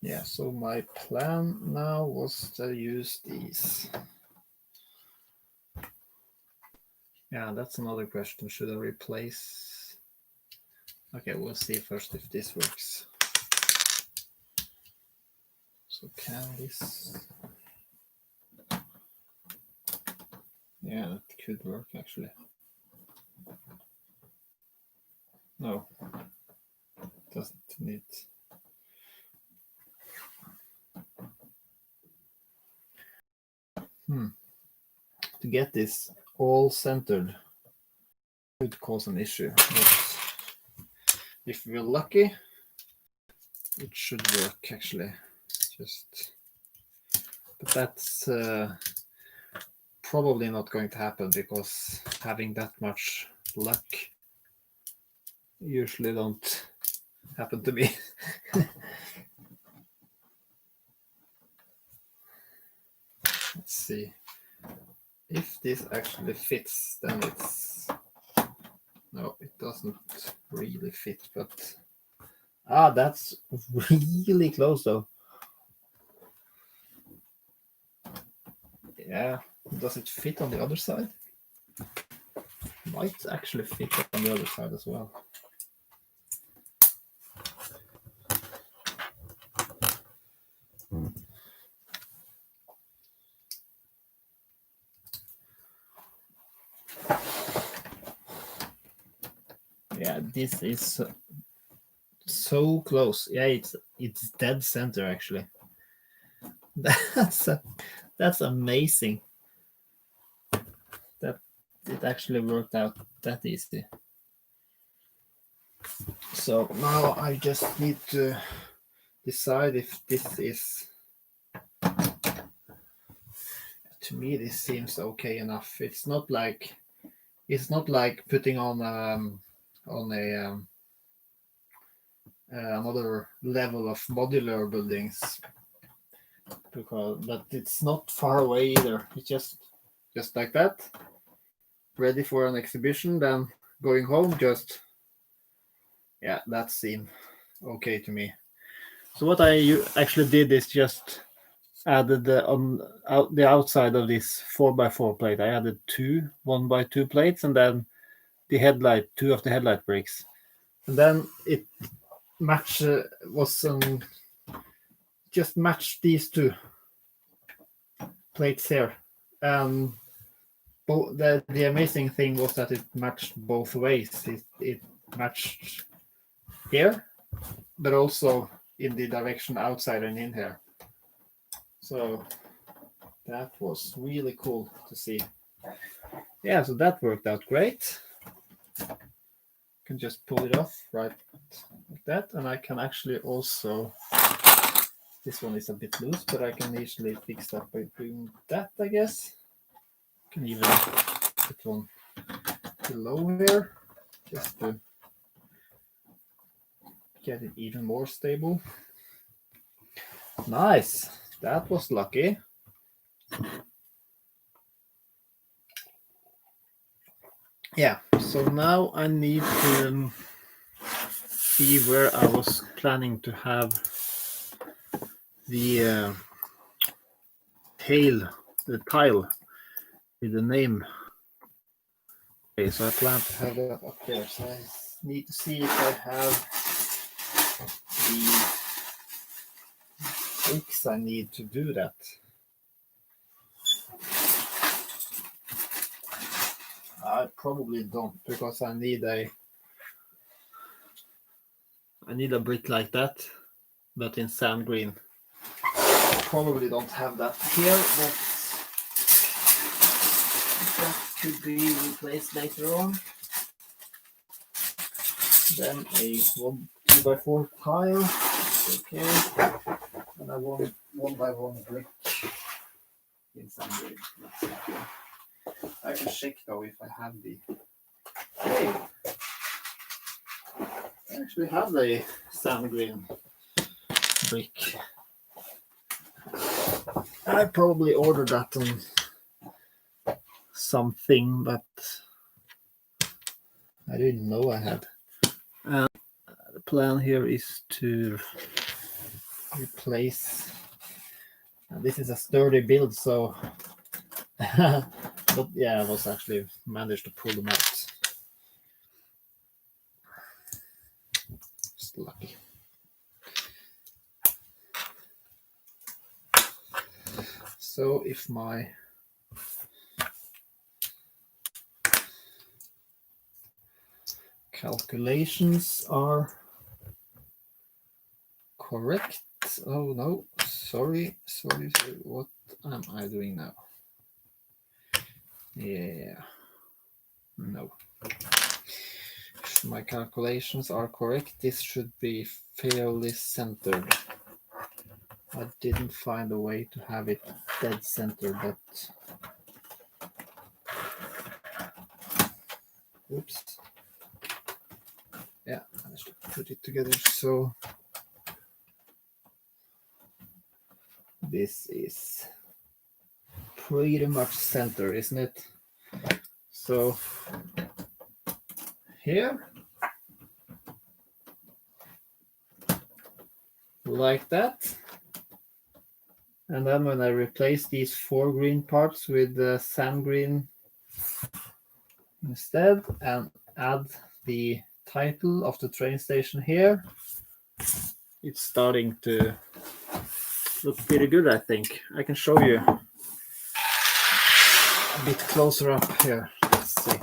Yeah, so my plan now was to use these. Yeah, that's another question. Should I replace? Okay, we'll see first if this works. So can this? Yeah, that could work actually. No, doesn't need. To get this all centered could cause an issue. if we're lucky, it should work actually. But that's probably not going to happen because having that much luck usually don't happen to me. Let's see. If this actually fits, then it's... No, it doesn't really fit, but... that's really close though. Yeah, does it fit on the other side? Might actually fit on the other side as well. Yeah, this is so close. Yeah, it's dead center actually. That's amazing. That it actually worked out that easy. So now I just need to decide if this is... To me, this seems okay enough. It's not like putting on another level of modular buildings, but it's not far away either. It's just like that, ready for an exhibition. Then going home, that seemed okay to me. So what I actually did is just added the outside of this 4x4 plate. I added 2 1x2 plates, and then the 2 of the headlight bricks, and then it just matched these 2 plates here. The amazing thing was that it matched both ways. It matched here, but also in the direction outside and in here. So that was really cool to see. Yeah, so that worked out great. Can just pull it off right like that, and I can actually also... This one is a bit loose, but I can easily fix that by doing that, I guess. Can even put one below here just to get it even more stable. Nice. That was lucky. Yeah, so now I need to see where I was planning to have the tile with the name. Okay, so I plan to have that up there. So I need to see if I have the bricks I need to do that. I probably don't, because I need a brick like that, but in sand green. Probably don't have that here, but that could be replaced later on. Then a 2x4 tile, okay, and I want 1x1 brick in sand green. I can check though if I have the... Hey, I actually have a sand green brick. I probably ordered that on something, but I didn't know I had. And the plan here is to replace... This is a sturdy build, so... But yeah, I was actually managed to pull them out. Just lucky. So if my calculations are correct... Oh no, sorry, what am I doing now? Yeah, no. my calculations are correct, this should be fairly centered. I didn't find a way to have it dead center, but oops. Yeah, I managed to put it together. So this is pretty much center, isn't it? So here, like that. And then when I replace these 4 green parts with the sand green instead and add the title of the train station here, it's starting to look pretty good, I think. I can show you a bit closer up here. Let's see.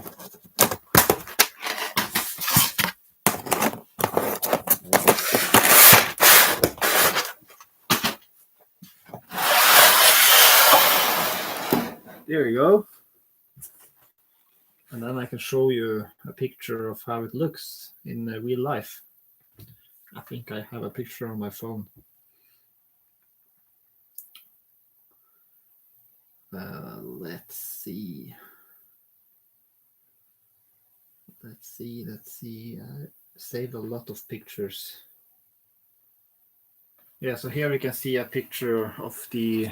There you go. And then I can show you a picture of how it looks in real life. I think I have a picture on my phone. Let's see. Let's see. I saved a lot of pictures. Yeah, so here we can see a picture of the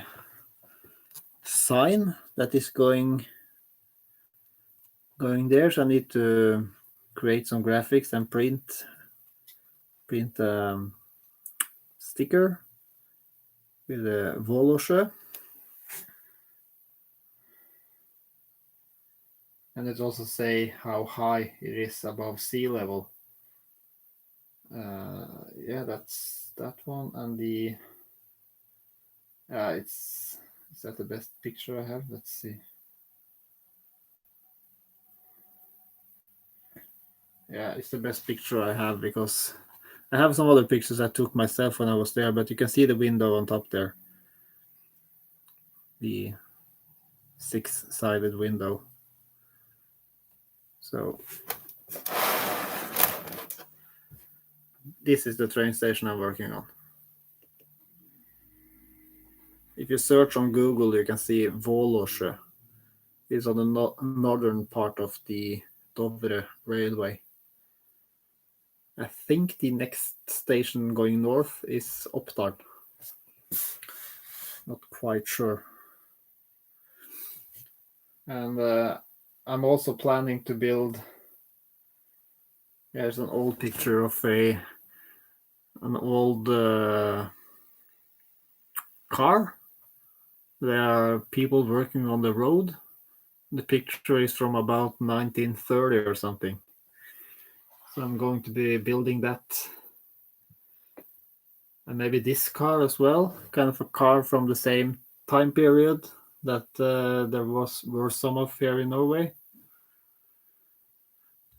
sign that is going there. So I need to create some graphics and print sticker with a Vålåsjö. And it also say how high it is above sea level. Yeah, that's that one. And the is that the best picture I have? Let's see. Yeah, it's the best picture I have because I have some other pictures I took myself when I was there, but you can see the window on top there. The 6-sided window. So this is the train station I'm working on. If you search on Google, you can see Vålåsjö. It's on the northern part of the Dovre Railway. I think the next station going north is Oppdal. Not quite sure. And I'm also planning to build. There's an old picture of an old car. There are people working on the road. The picture is from about 1930 or something. So I'm going to be building that. And maybe this car as well, kind of a car from the same time period that there were some of here in Norway.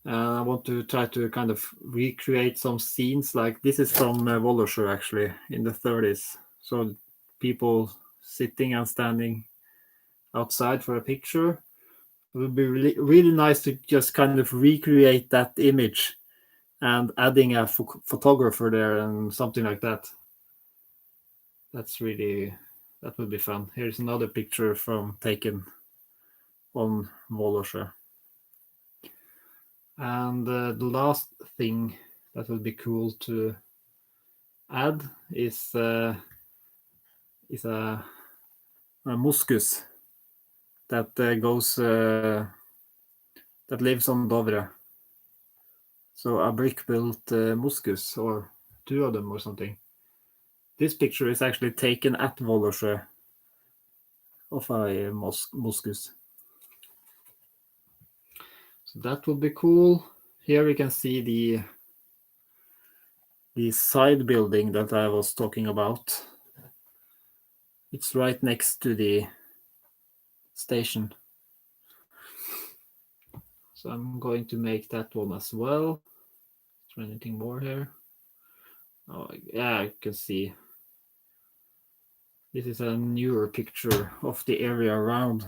And I want to try to kind of recreate some scenes. Like this is from Vålåsjö actually in the 30s. So people sitting and standing outside for a picture. It would be really nice to just kind of recreate that image and adding a photographer there and something like that. That would be fun. Here's another picture taken on Vålåsjö. And the last thing that would be cool to add is a muskus that that lives on Dovre. So a brick-built muskus, or 2 of them or something. This picture is actually taken at Vålåsjö of a muskus. So that would be cool. Here we can see the side building that I was talking about. It's right next to the station. So I'm going to make that one as well. Is there anything more here? Oh, yeah, you can see. This is a newer picture of the area around.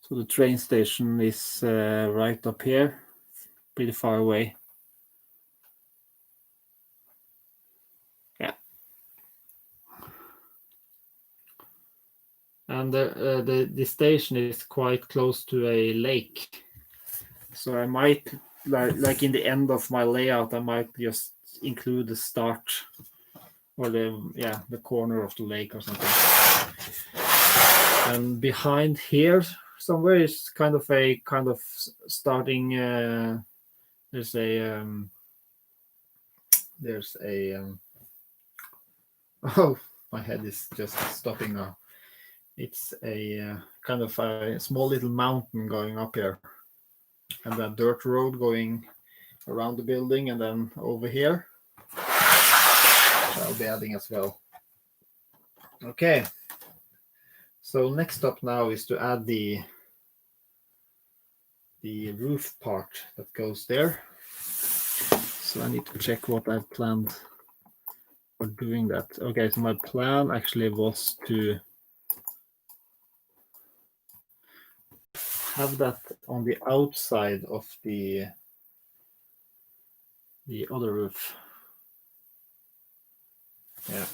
So the train station is right up here. pretty far away. Yeah. And the station is quite close to a lake. So I might, like in the end of my layout, I might just include the start or the corner of the lake or something. And behind here somewhere is kind of starting. There's a oh, my head is just stopping now. It's a kind of a small little mountain going up here, and a dirt road going around the building, and then over here I'll be adding as well. Okay, so next up now is to add the roof part that goes there. So I need to check what I've planned for doing that. Okay, so my plan actually was to have that on the outside of the other roof. Yeah.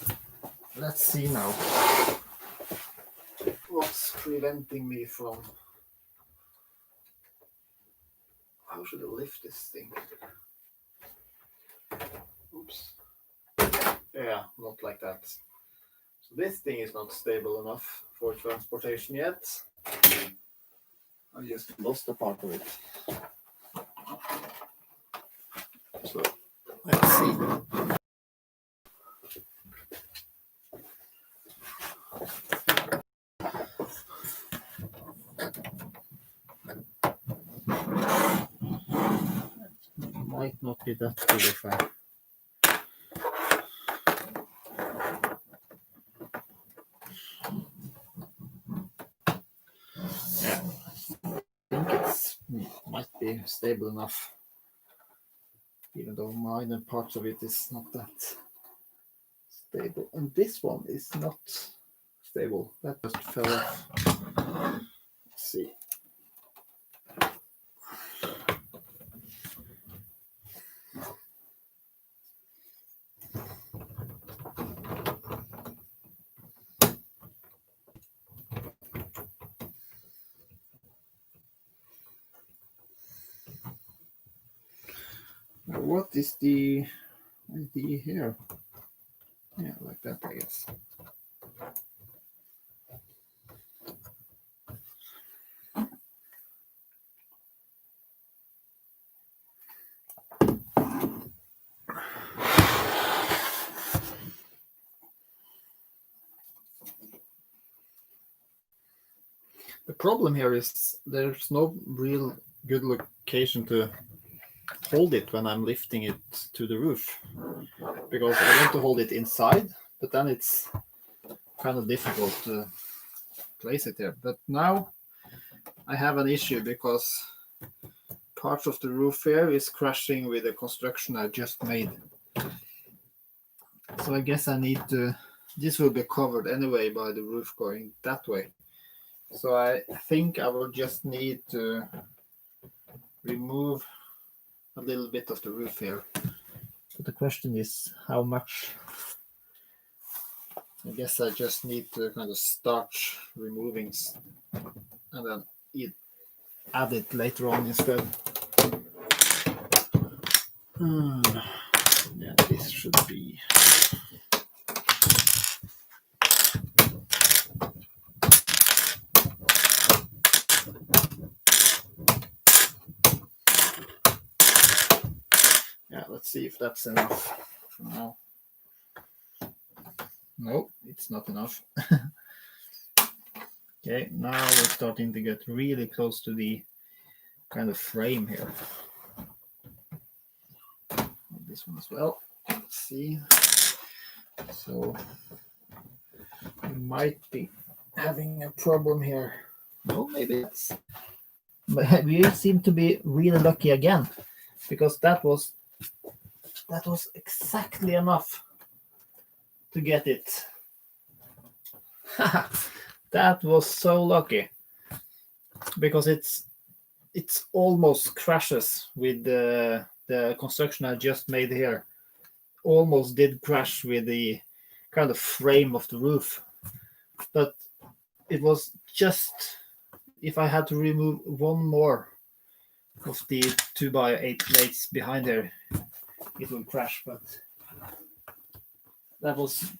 Let's see now what's preventing me from. How should I lift this thing? Oops. Yeah, not like that. So this thing is not stable enough for transportation yet. I just lost a part of it. So let's see. It might not be that good if I. Yeah, I think it might be stable enough, even though minor parts of it is not that stable. And this one is not stable. That just fell off. Let's see. Now what is the idea here? Yeah, like that, I guess. The problem here is there's no real good location to hold it when I'm lifting it to the roof, because I want to hold it inside, but then it's kind of difficult to place it there. But now I have an issue because part of the roof here is crashing with the construction I just made. So I guess I need to, this will be covered anyway by the roof going that way. So I think I will just need to remove a little bit of the roof here. But the question is how much. I guess I just need to kind of start removing and then add it later on instead. Yeah, this should be. Yeah, let's see if that's enough for now. No, it's not enough. Okay, now we're starting to get really close to the kind of frame here. This one as well. Let's see. So we might be having a problem here. No, maybe it's. We seem to be really lucky again, because that was exactly enough to get it. That was so lucky, because it's it's almost crashes with the construction I just made here. Almost did crash with the kind of frame of the roof, but it was just, if I had to remove one more of the 2x8 plates behind there, it would crash. But that was,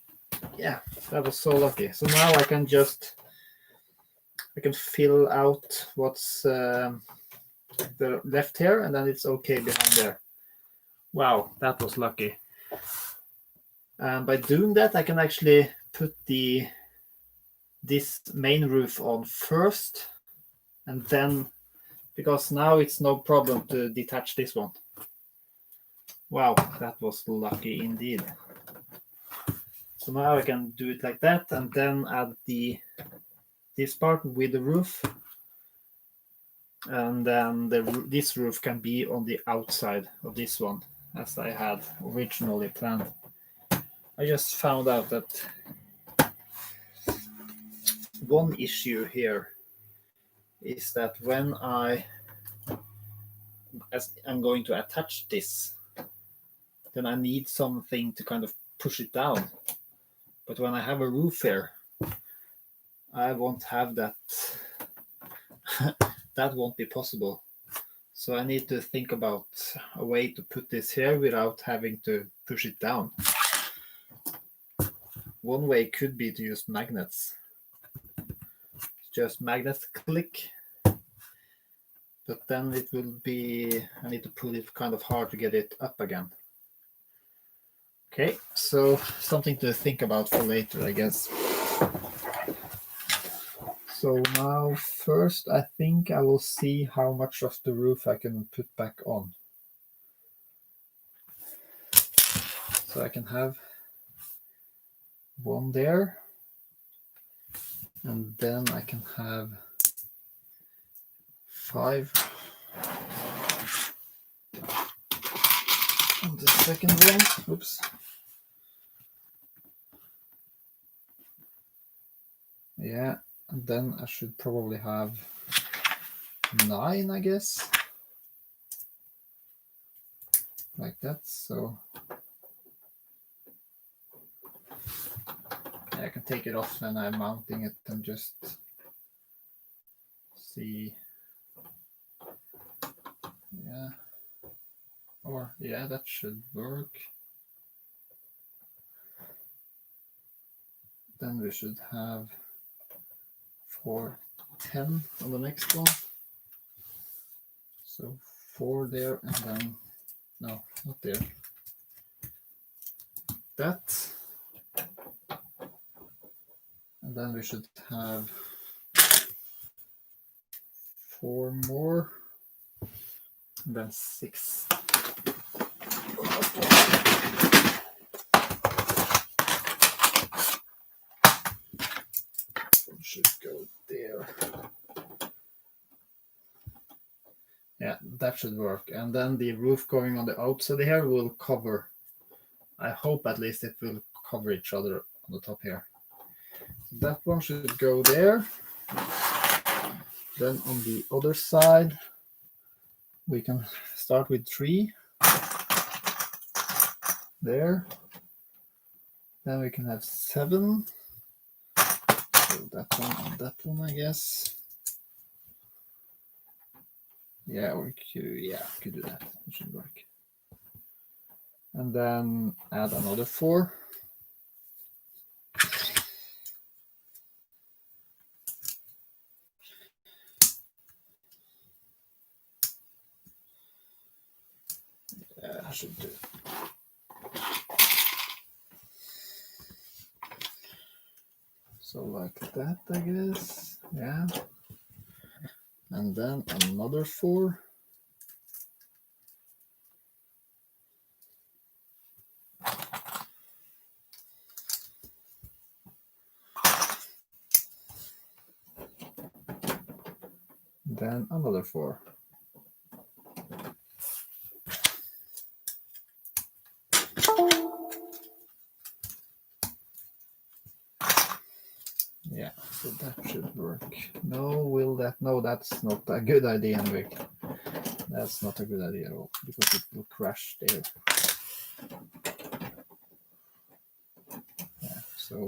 yeah, that was so lucky. So now I can fill out what's the left here, and then it's okay behind there. Wow, that was lucky. And by doing that, I can actually put this main roof on first, and then, because now it's no problem to detach this one. Wow, that was lucky indeed. So now I can do it like that, and then add this part with the roof, and then this roof can be on the outside of this one, as I had originally planned. I just found out that one issue here is that when as I'm going to attach this, then I need something to kind of push it down. But when I have a roof here, I won't have that. That won't be possible. So I need to think about a way to put this here without having to push it down. One way could be to use magnets. Just magnets click. But then it will be, I need to pull it kind of hard to get it up again. Okay, so something to think about for later, I guess. So now first I think I will see how much of the roof I can put back on. So I can have one there, and then I can have 5 on the second one. Oops. Yeah, and then I should probably have 9, I guess. Like that, so I can take it off when I'm mounting it and just see. Yeah. Or, yeah, that should work. Then we should have 410 on the next one. So 4 there, and then, no, not there. That. And then we should have 4 more, and then 6. Should go there. Yeah, that should work. And then the roof going on the outside here will cover. I hope at least it will cover each other on the top here. That one should go there. Then on the other side, we can start with 3 there. Then we can have 7. So that one and that one, I guess. Yeah, we could do that. It should work. And then add another 4. Yeah, I should do. So like that, I guess. Yeah. And then another 4. Then another 4. Yeah, So that should work. No, will that? No, that's not a good idea, anyway. That's not a good idea at all, because it will crash there. Yeah, so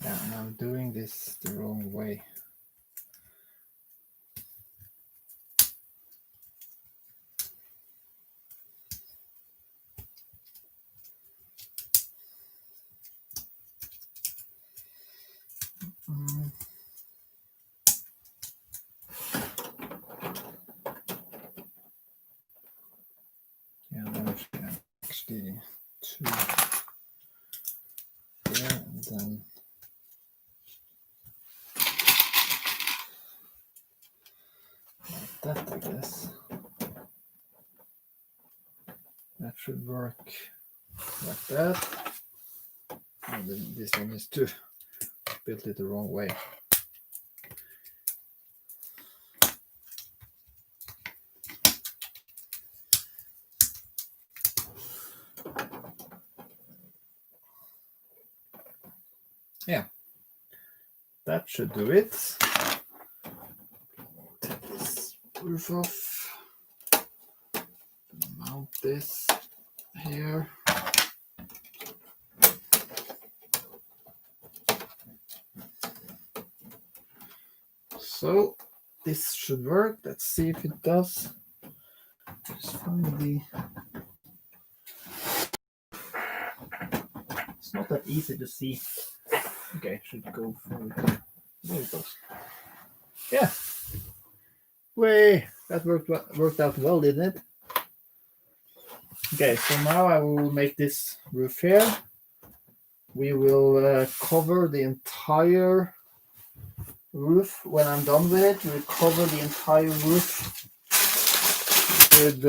yeah, and I'm doing this the wrong way. Yeah, there's actually two there, and then like that, I guess. That should work like that. And then this one is to build it the wrong way. Yeah, that should do it. Take this roof off. Mount this here. So this should work. Let's see if it does. Just find the. It's not that easy to see. Okay, should go for it. There it goes. Yeah. Way, that worked out well, didn't it? Okay, so now I will make this roof here. We will cover the entire roof. When I'm done with it, we'll cover the entire roof with